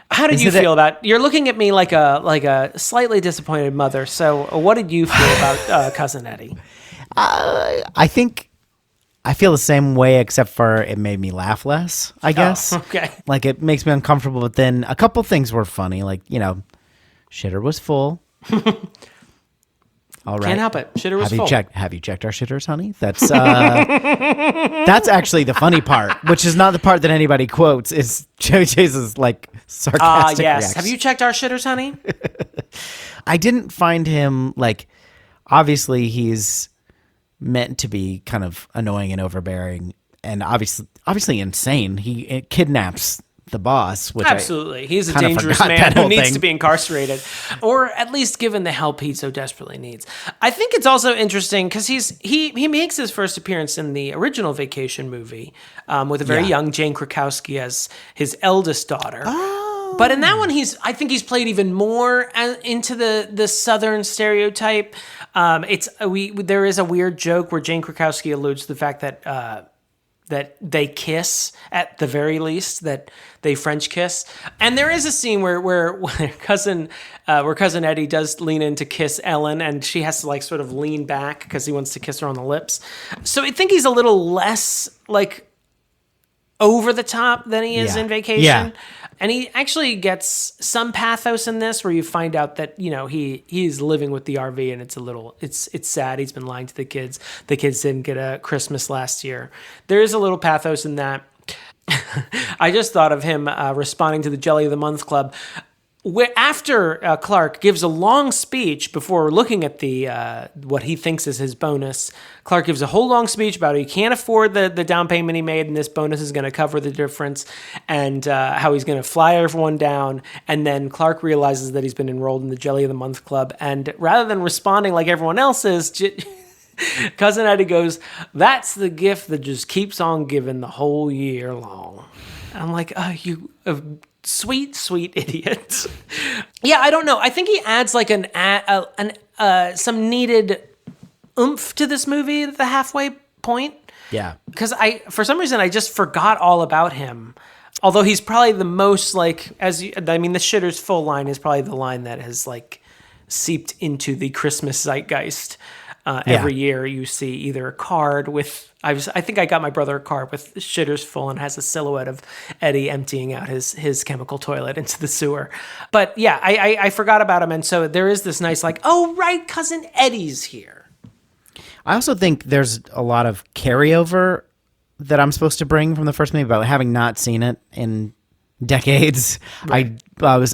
How did you feel about? You're looking at me like a slightly disappointed mother. So, what did you feel about Cousin Eddie?
I think I feel the same way, except for it made me laugh less. I guess.
Oh, okay.
Like it makes me uncomfortable, but then a couple things were funny. Like shitter was full. All right.
Can't help it. Shitter was full.
Have you checked our shitters, honey? That's actually the funny part, which is not the part that anybody quotes. Is Joey Chase's like sarcastic
yes.
reaction.
Have you checked our shitters, honey?
I didn't find him like. Obviously, he's meant to be kind of annoying and overbearing, and obviously insane. He kidnaps the boss, which
absolutely, he's a dangerous man who needs to be incarcerated, or at least given the help he so desperately needs. I think it's also interesting because he makes his first appearance in the original Vacation movie with a very young Jane Krakowski as his eldest daughter.
Oh.
But in that one, I think he's played even more into the Southern stereotype. There is a weird joke where Jane Krakowski alludes to the fact that they kiss at the very least, that they French kiss. And there is a scene where cousin Eddie does lean in to kiss Ellen, and she has to like sort of lean back because he wants to kiss her on the lips. So I think he's a little less like over the top than he is in Vacation. Yeah. And he actually gets some pathos in this, where you find out that he's living with the RV, and it's sad. He's been lying to the kids. The kids didn't get a Christmas last year. There is a little pathos in that. I just thought of him responding to the Jelly of the Month Club. After Clark gives a long speech before looking at the what he thinks is his bonus, Clark gives a whole long speech about how he can't afford the down payment he made, and this bonus is going to cover the difference, and how he's going to fly everyone down. And then Clark realizes that he's been enrolled in the Jelly of the Month Club, and rather than responding like everyone else is, Cousin Eddie goes, "That's the gift that just keeps on giving the whole year long." I'm like, oh, you... Sweet idiot. Yeah, I don't know. I think he adds like some needed oomph to this movie at the halfway point.
Yeah.
Because for some reason, I just forgot all about him. Although he's probably the most like, the shitter's full line is probably the line that has like seeped into the Christmas zeitgeist. Every year you see either a card with, I think I got my brother a card with shitters full and has a silhouette of Eddie emptying out his chemical toilet into the sewer. But yeah, I forgot about him. And so there is this nice like, oh, right, Cousin Eddie's here.
I also think there's a lot of carryover that I'm supposed to bring from the first movie, but having not seen it in decades, right.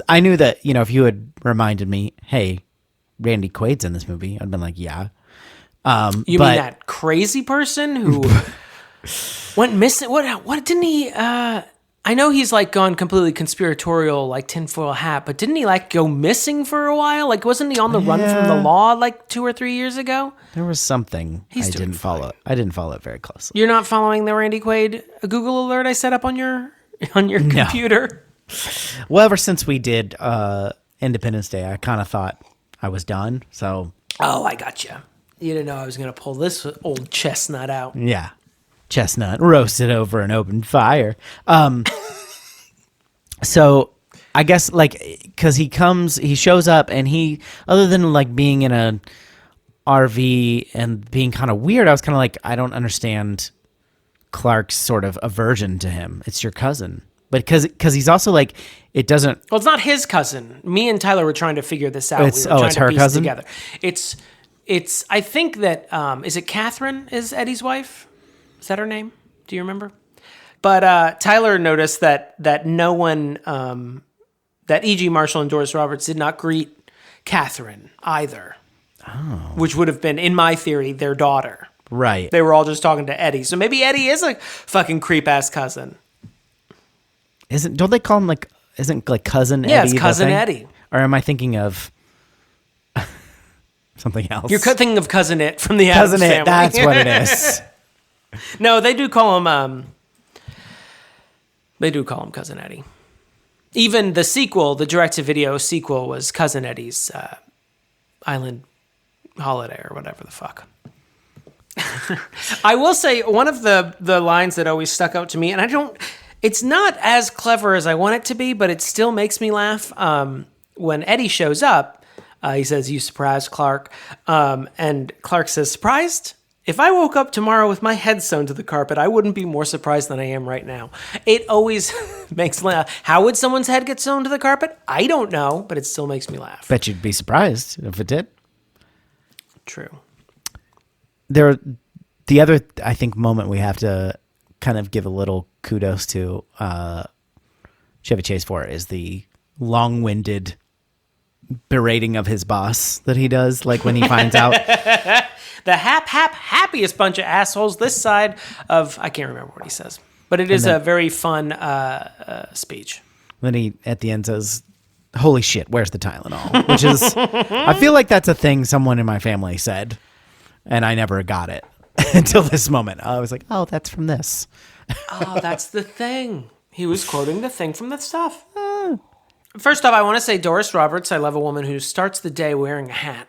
I knew that, if you had reminded me, hey, Randy Quaid's in this movie, I'd been like, yeah.
You mean that crazy person who went missing? What didn't he? I know he's like gone completely conspiratorial, like tinfoil hat, but didn't he like go missing for a while? Like, wasn't he on the run from the law like 2 or 3 years ago?
There was something I didn't follow. I didn't follow it very closely.
You're not following the Randy Quaid Google alert I set up on your computer?
Well, ever since we did Independence Day, I kind of thought I was done. So.
Oh, I got you. You didn't know I was going to pull this old chestnut out.
Yeah. Chestnut roasted over an open fire. So I guess because he shows up and he, other than like being in a RV and being kind of weird, I was kind of like, I don't understand Clark's sort of aversion to him. It's your cousin. But because he's also like, it doesn't.
Well, it's not his cousin. Me and Tyler were trying to figure this out.
It's her cousin?
Together. It's. I think that is it Catherine is Eddie's wife? Is that her name? Do you remember? But Tyler noticed that no one, that E.G. Marshall and Doris Roberts did not greet Catherine either. Oh. Which would have been, in my theory, their daughter.
Right.
They were all just talking to Eddie. So maybe Eddie is a fucking creep ass cousin.
Don't they call him isn't cousin Eddie?
Yeah, it's cousin Eddie.
Or am I thinking of something else?
You're thinking of Cousin It from the Addams Family.
Cousin It, that's what it is.
No, they do call him Cousin Eddie. Even the sequel, the direct-to-video sequel, was Cousin Eddie's Island Holiday or whatever the fuck. I will say one of the lines that always stuck out to me, and it's not as clever as I want it to be, but it still makes me laugh. When Eddie shows up, he says, "You surprised, Clark?" And Clark says, "Surprised? If I woke up tomorrow with my head sewn to the carpet, I wouldn't be more surprised than I am right now." It always makes me laugh. How would someone's head get sewn to the carpet? I don't know, but it still makes me laugh.
Bet you'd be surprised if it did.
True.
The other, I think, moment we have to kind of give a little kudos to Chevy Chase for is the long-winded berating of his boss that he does, like when he finds out.
The happiest bunch of assholes this side of, I can't remember what he says, but it is a very fun speech.
Then he, at the end, says, "Holy shit, where's the Tylenol?" Which is, I feel like that's a thing someone in my family said, and I never got it until this moment. I was like, oh, that's from this.
Oh, that's the thing. He was quoting the thing from the stuff. First off, I want to say Doris Roberts, I love a woman who starts the day wearing a hat.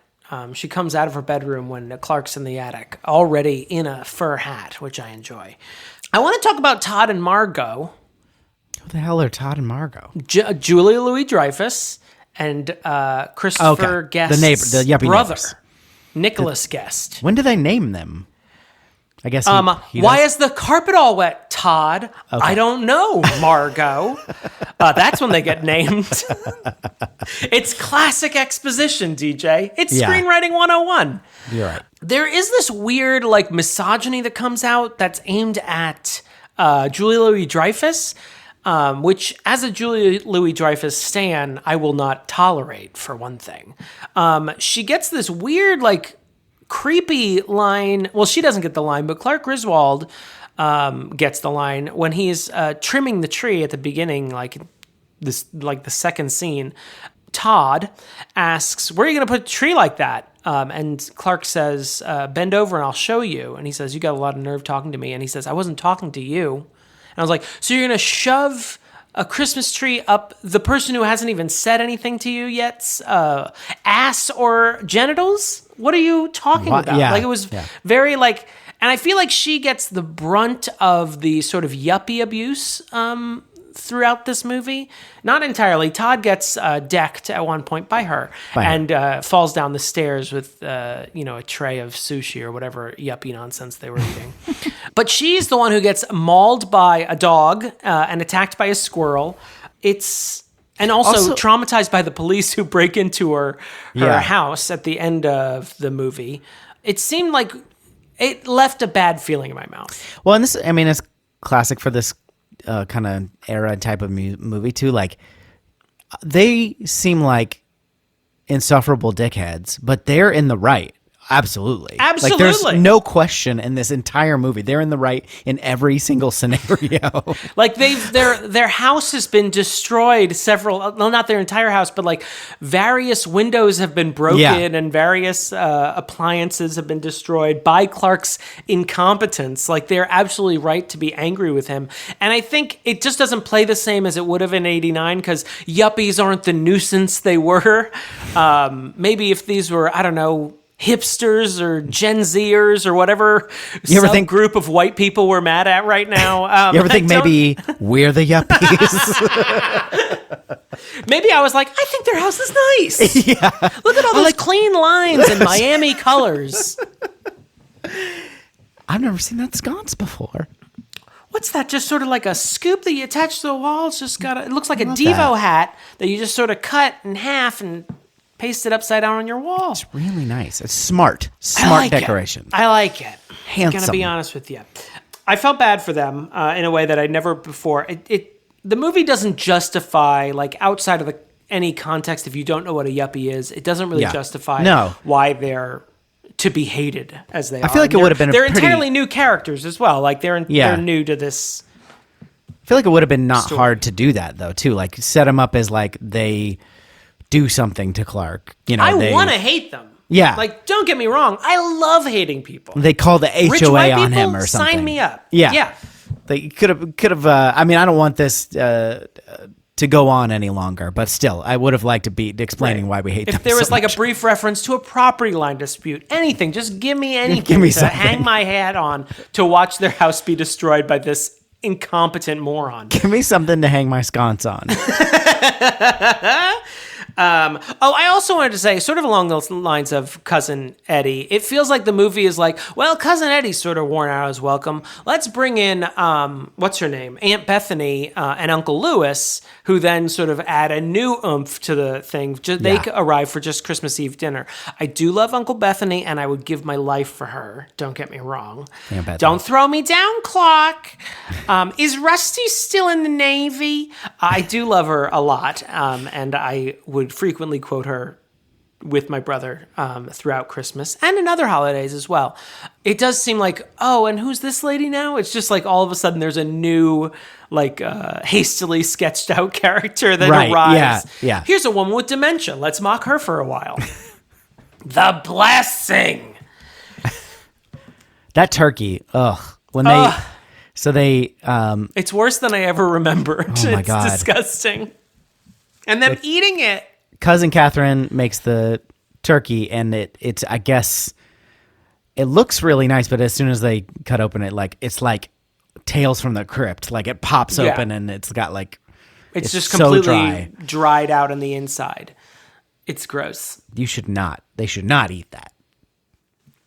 She comes out of her bedroom when Clark's in the attic, already in a fur hat, which I enjoy. I want to talk about Todd and Margot.
Who the hell are Todd and Margot?
Julia Louis-Dreyfus and Christopher Guest's
the yuppie
brother,
neighbors.
Nicholas Guest.
When do they name them? I guess
why is the carpet all wet, Todd? Okay. I don't know, Margot. That's when they get named. It's classic exposition, DJ. It's screenwriting 101.
You're right.
There is this weird misogyny that comes out that's aimed at Julia Louis-Dreyfus, which as a Julia Louis-Dreyfus stan, I will not tolerate, for one thing. She gets this weird, creepy line. Well, she doesn't get the line, but Clark Griswold gets the line when he's trimming the tree at the beginning, the second scene. Todd asks, "Where are you going to put a tree like that?" And Clark says, "Bend over and I'll show you." And he says, "You got a lot of nerve talking to me." And he says, "I wasn't talking to you." And I was like, "So you're going to shove a Christmas tree up the person who hasn't even said anything to you yet's ass or genitals? What are you talking about?"
Yeah.
It was very and I feel like she gets the brunt of the sort of yuppie abuse throughout this movie. Not entirely. Todd gets decked at one point by her and falls down the stairs with a tray of sushi or whatever yuppie nonsense they were eating. But she's the one who gets mauled by a dog and attacked by a squirrel. And also traumatized by the police who break into her house at the end of the movie. It seemed like it left a bad feeling in my mouth.
Well, and this, I mean, it's classic for this kind of era type of movie too. Like, they seem like insufferable dickheads, but they're in the right. Absolutely. Like, there's no question in this entire movie. They're in the right in every single scenario.
Like, their house has been destroyed not their entire house, but like various windows have been broken and various appliances have been destroyed by Clark's incompetence. Like, they're absolutely right to be angry with him. And I think it just doesn't play the same as it would have in 89 because yuppies aren't the nuisance they were. Maybe if these were, I don't know, hipsters or Gen Zers or whatever group of white people we're mad at right now.
You ever think maybe we're the yuppies?
Maybe I was like, I think their house is nice. Yeah. Look at all those clean lines and Miami colors.
I've never seen that sconce before.
What's that? Just sort of like a scoop that you attach to the wall. It's just it looks like a Devo hat that you just sort of cut in half and paste it upside down on your wall.
It's really nice. It's smart decoration.
I like it.
Handsome.
I'm gonna be honest with you. I felt bad for them in a way that I'd never before. The movie doesn't justify, like, outside of any context. If you don't know what a yuppie is, it doesn't really justify why they're to be hated as they are.
I feel like it would have been.
They're entirely new characters as well. Like they're new to this.
I feel like it would have been not hard to do that though, too. Like set them up as like they do something to Clark.
I want to hate them.
Yeah.
Like, don't get me wrong. I love hating people.
They call the HOA on him or something.
Sign me up.
Yeah. They could have. I mean, I don't want this to go on any longer, but still, I would have liked to be explaining why we hate them.
If there was like a brief reference to a property line dispute, anything, just give me anything
give me
to
something.
hang my hat on to watch their house be destroyed by this incompetent moron.
Give me something to hang my sconce on.
I also wanted to say, sort of along those lines of Cousin Eddie, it feels like the movie is like, well, Cousin Eddie's sort of worn out his welcome. Let's bring in, what's her name? Aunt Bethany and Uncle Lewis, who then sort of add a new oomph to the thing. They arrive for just Christmas Eve dinner. I do love Uncle Bethany, and I would give my life for her. Don't get me wrong. Don't throw me down, Clark. Is Rusty still in the Navy? I do love her a lot, and I would frequently quote her with my brother throughout Christmas and in other holidays as well. It does seem like, oh, and who's this lady now? It's just like all of a sudden there's a new, like, hastily sketched out character that arrives.
Yeah.
Here's a woman with dementia. Let's mock her for a while. The blessing.
That turkey. Ugh. When they, so they,
it's worse than I ever remembered.
Oh my God.
It's disgusting. And them eating it.
Cousin Catherine makes the turkey, and it's I guess it looks really nice, but as soon as they cut open it, like it's like Tales from the Crypt, like it pops open and it's got like
it's just
so
completely dried out on the inside. It's gross.
They should not eat that.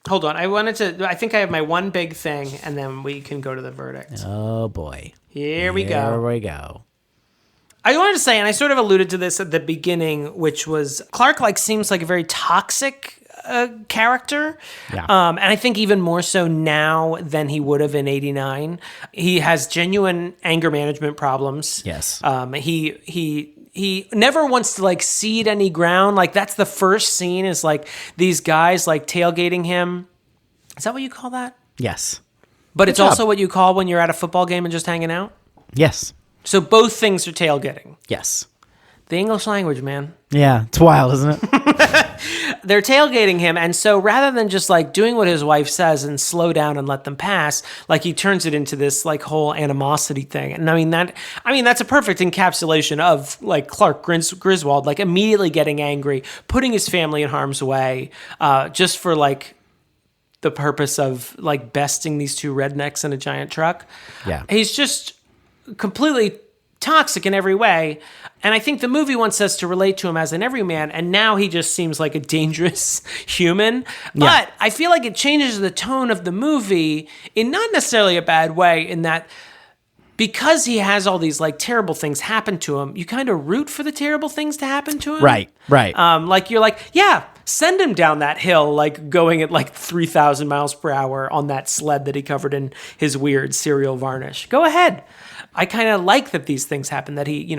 Hold on, I think I have my one big thing, and then we can go to the verdict.
Oh boy,
here we go.
Here we go.
I wanted to say, and I sort of alluded to this at the beginning, which was Clark seems like a very toxic character.
Yeah.
And I think even more so now than he would have in 89. He has genuine anger management problems.
Yes.
He never wants to cede any ground. Like that's the first scene is like these guys tailgating him. Is that what you call that?
Yes.
But
Good
it's
job.
Also what you call when you're at a football game and just hanging out?
Yes.
So both things are tailgating.
Yes.
The English language, man.
Yeah, it's wild, isn't it?
They're tailgating him, and so rather than just doing what his wife says and slow down and let them pass, he turns it into this whole animosity thing. And that's a perfect encapsulation of Clark Griswold, immediately getting angry, putting his family in harm's way, just for the purpose of besting these two rednecks in a giant truck.
Yeah.
He's just completely toxic in every way. And I think the movie wants us to relate to him as an everyman, and now he just seems like a dangerous human. But I feel like it changes the tone of the movie in not necessarily a bad way, in that because he has all these like terrible things happen to him, you kind of root for the terrible things to happen to him.
Right.
Like you're like, yeah, send him down that hill, like going at like 3,000 miles per hour on that sled that he covered in his weird cereal varnish. Go ahead. I kind of like that these things happen, that he,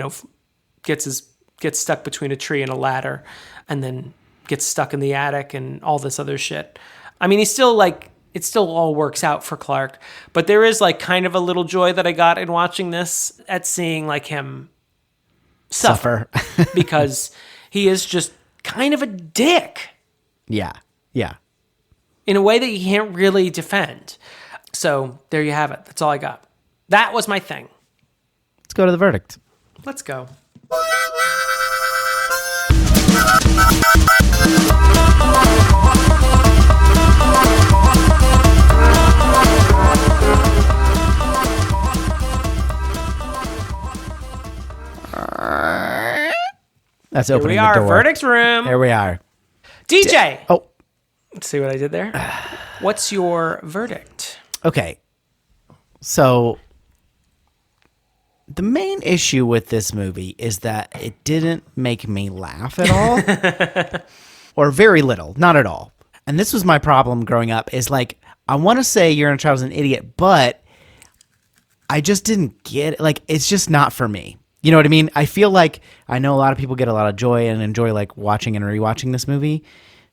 gets stuck between a tree and a ladder and then gets stuck in the attic and all this other shit. I mean, he's still like, it still all works out for Clark, but there is like kind of a little joy that I got in watching this at seeing like him suffer. Because he is just kind of a dick.
Yeah.
In a way that you can't really defend. So there you have it. That's all I got. That was my thing.
Let's go to the verdict.
Let's go.
That's
Here
opening
we are,
the door.
verdict room.
Here we are.
DJ.
Oh,
See what I did there? What's your verdict?
okay. So the main issue with this movie is that it didn't make me laugh at all. Or very little, not at all. And this was my problem growing up, is like, I want to say You're in a Child's an Idiot, but I just didn't get it. Like, it's just not for me. You know what I mean? I feel like I know a lot of people get a lot of joy and enjoy like watching and rewatching this movie.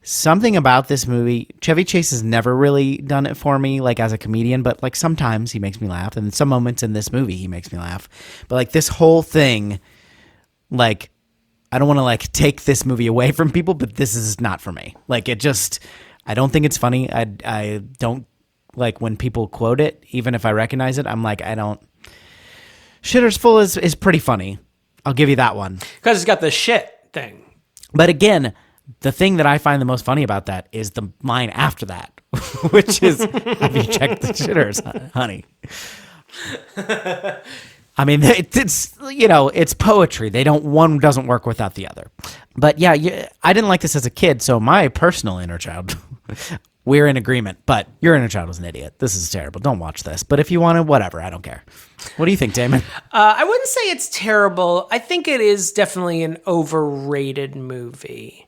Something about this movie, Chevy Chase has never really done it for me, like as a comedian, but like sometimes he makes me laugh, and some moments in this movie he makes me laugh. But like this whole thing, like, I don't want to like take this movie away from people, but this is not for me. Like, it just, I don't think it's funny. I don't like when people quote it, even if I recognize it. I'm like, I don't. Shitter's Full is pretty funny. I'll give you that one.
Because it's got the shit thing.
But again, the thing that I find the most funny about that is the line after that, which is, have you checked the shitters, honey? I mean, it's it's poetry. One doesn't work without the other. But yeah, I didn't like this as a kid, so my personal inner child, we're in agreement. But your inner child was an idiot. This is terrible. Don't watch this. But if you want to, whatever. I don't care. What do you think, Damon?
I wouldn't say it's terrible. I think it is definitely an overrated movie.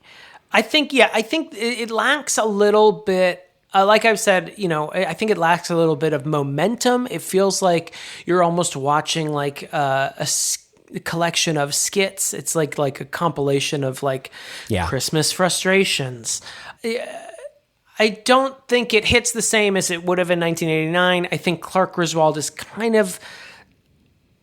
I think it lacks a little bit. Like I've said, I think it lacks a little bit of momentum. It feels like you're almost watching like a collection of skits. It's like a compilation of Christmas frustrations. I don't think it hits the same as it would have in 1989. I think Clark Griswold is kind of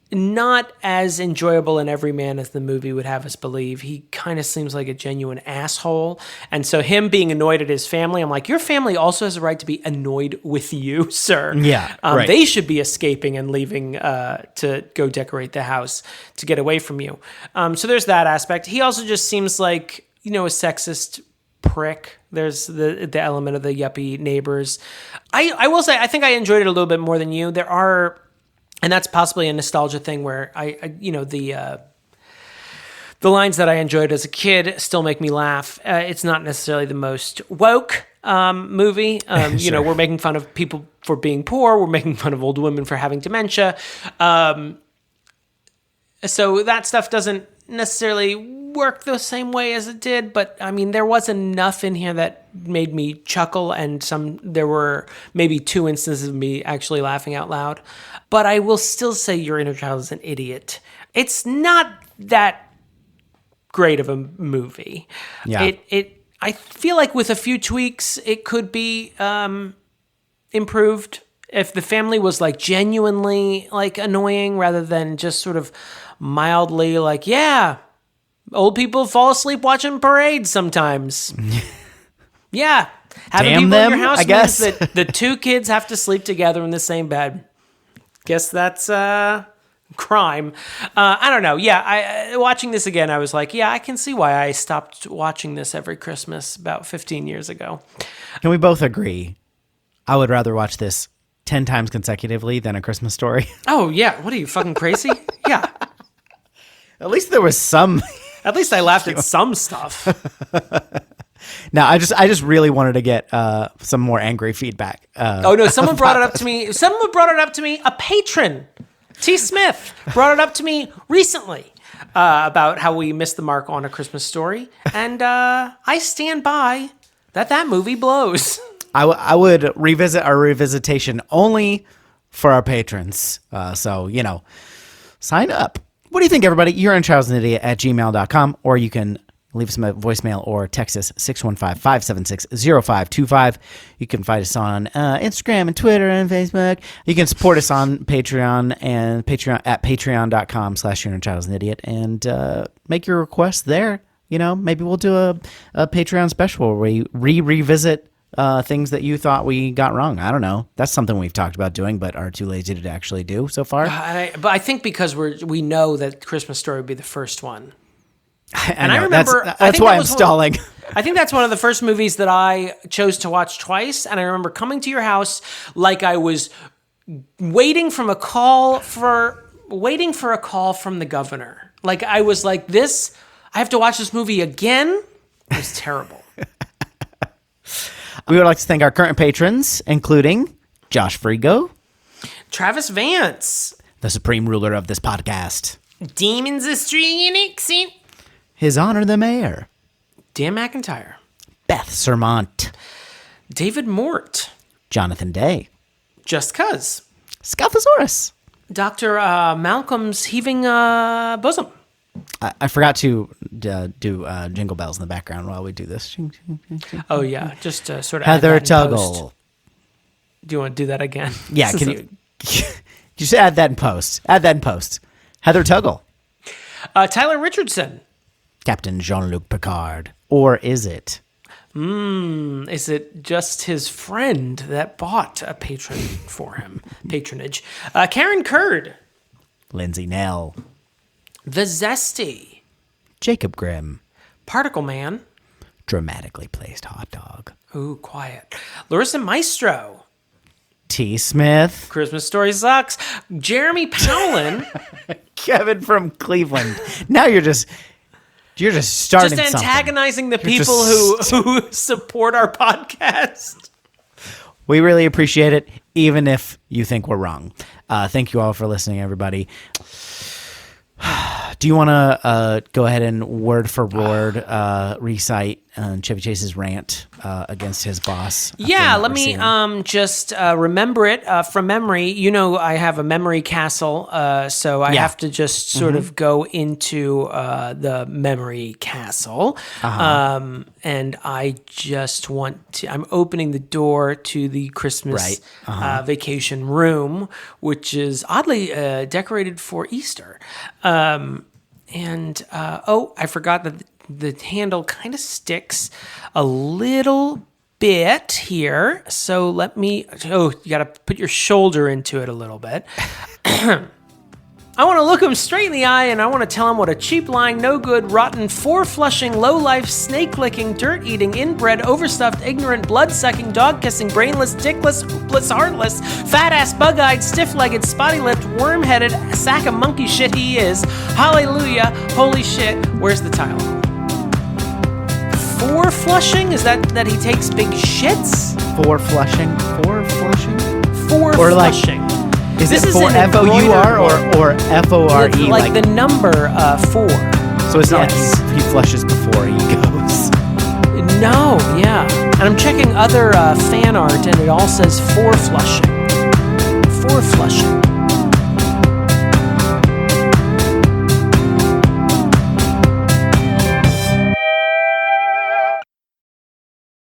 not as enjoyable an everyman as the movie would have us believe. He kind of seems like a genuine asshole. And so him being annoyed at his family, I'm like, your family also has a right to be annoyed with you, sir.
Yeah, right.
They should be escaping and leaving to go decorate the house to get away from you. So there's that aspect. He also just seems like, a sexist prick. There's the element of the yuppie neighbors. I will say, I think I enjoyed it a little bit more than you. There are... And that's possibly a nostalgia thing where the lines that I enjoyed as a kid still make me laugh. It's not necessarily the most woke movie.
Sure.
We're making fun of people for being poor. We're making fun of old women for having dementia. So that stuff doesn't necessarily work the same way as it did. But I mean, there was enough in here that made me chuckle, and there were maybe 2 instances of me actually laughing out loud. But I will still say Your Inner Child is an idiot. It's not that great of a movie.
Yeah.
I feel like with a few tweaks, it could be improved if the family was like genuinely like annoying rather than just sort of mildly like, yeah, old people fall asleep watching parades sometimes. Yeah. Having
Damn
people
them,
in your house
I guess.
means that the 2 kids have to sleep together in the same bed. Guess that's crime. I don't know. Yeah, watching this again, I was like, yeah, I can see why I stopped watching this every Christmas about 15 years ago.
Can we both agree? I would rather watch this 10 times consecutively than A Christmas Story.
Oh, yeah. What are you, fucking crazy? Yeah.
At least there was some.
At least I laughed at some stuff.
No, I just really wanted to get some more angry feedback.
Oh no! Someone brought it up to me. Someone brought it up to me. A patron, T. Smith, brought it up to me recently about how we missed the mark on A Christmas Story, and I stand by that movie blows.
I would revisit our revisitation only for our patrons. So sign up. What do you think, everybody? You're in childsandidiot@gmail.com, or you can leave us a voicemail or text us 615-576-0525. You can find us on Instagram and Twitter and Facebook. You can support us on Patreon and at patreon.com/yourinchildsandidiot and make your requests there. Maybe we'll do a Patreon special where we revisit things that you thought we got wrong. I don't know. That's something we've talked about doing, but are too lazy to actually do so far.
But I think because we know that Christmas Story would be the first one.
And I remember that's why I'm stalling.
I think that's one of the first movies that I chose to watch twice, and I remember coming to your house like I was waiting for a call from the governor. Like I was like, I have to watch this movie again. It was terrible.
We would like to thank our current patrons, including Josh Frigo,
Travis Vance,
the supreme ruler of this podcast,
Demons of Street,
His Honor the Mayor,
Dan McIntyre,
Beth Surmont,
David Mort,
Jonathon Day,
Just Cuz,
Scalfasaurus,
Dr. Malcolm's Heaving Bosom.
I forgot to do jingle bells in the background while we do this.
Oh, yeah. Just sort of
Heather Tuggle.
Do you want to do that again?
Yeah, can you just add that in post? Heather Tuggle.
Tyler Richardson.
Captain Jean-Luc Picard. Or is it?
Is it just his friend that bought a patronage? Karen Curd.
Lindsey Nell.
The Zesty.
Jacob Grimm.
Particle Man.
Dramatically placed hot dog.
Ooh, quiet. Larissa Maestro.
T. Smith.
Christmas Story sucks. Jeremy Powlen.
Kevin from Cleveland. Now you're just starting
just antagonizing
something.
The people who support our podcast.
We really appreciate it, even if you think we're wrong. Thank you all for listening, everybody. Do you want to go ahead and word for word recite Chevy Chase's rant against his boss?
Yeah, let me just remember it from memory. I have a memory castle, so I have to just sort of go into the memory castle. And I just want to, I'm opening the door to the Christmas vacation room, which is oddly decorated for Easter. I forgot that the handle kind of sticks a little bit here. So you got to put your shoulder into it a little bit. I want to look him straight in the eye, and I want to tell him what a cheap, lying, no good, rotten, four-flushing, low-life, snake-licking, dirt-eating, inbred, overstuffed, ignorant, blood-sucking, dog-kissing, brainless, dickless, hoopless, heartless, fat-ass, bug-eyed, stiff-legged, spotty-lipped, worm-headed sack of monkey shit he is. Hallelujah. Holy shit. Where's the Tylenol? Four-flushing? Is that he takes big shits?
Four-flushing?
Four-flushing.
Is it for F-O-U-R or F-O-R-E?
Like the number 4.
So it's not like he flushes before he goes.
No, yeah. And I'm checking other fan art, and it all says 4 flushing. 4 flushing.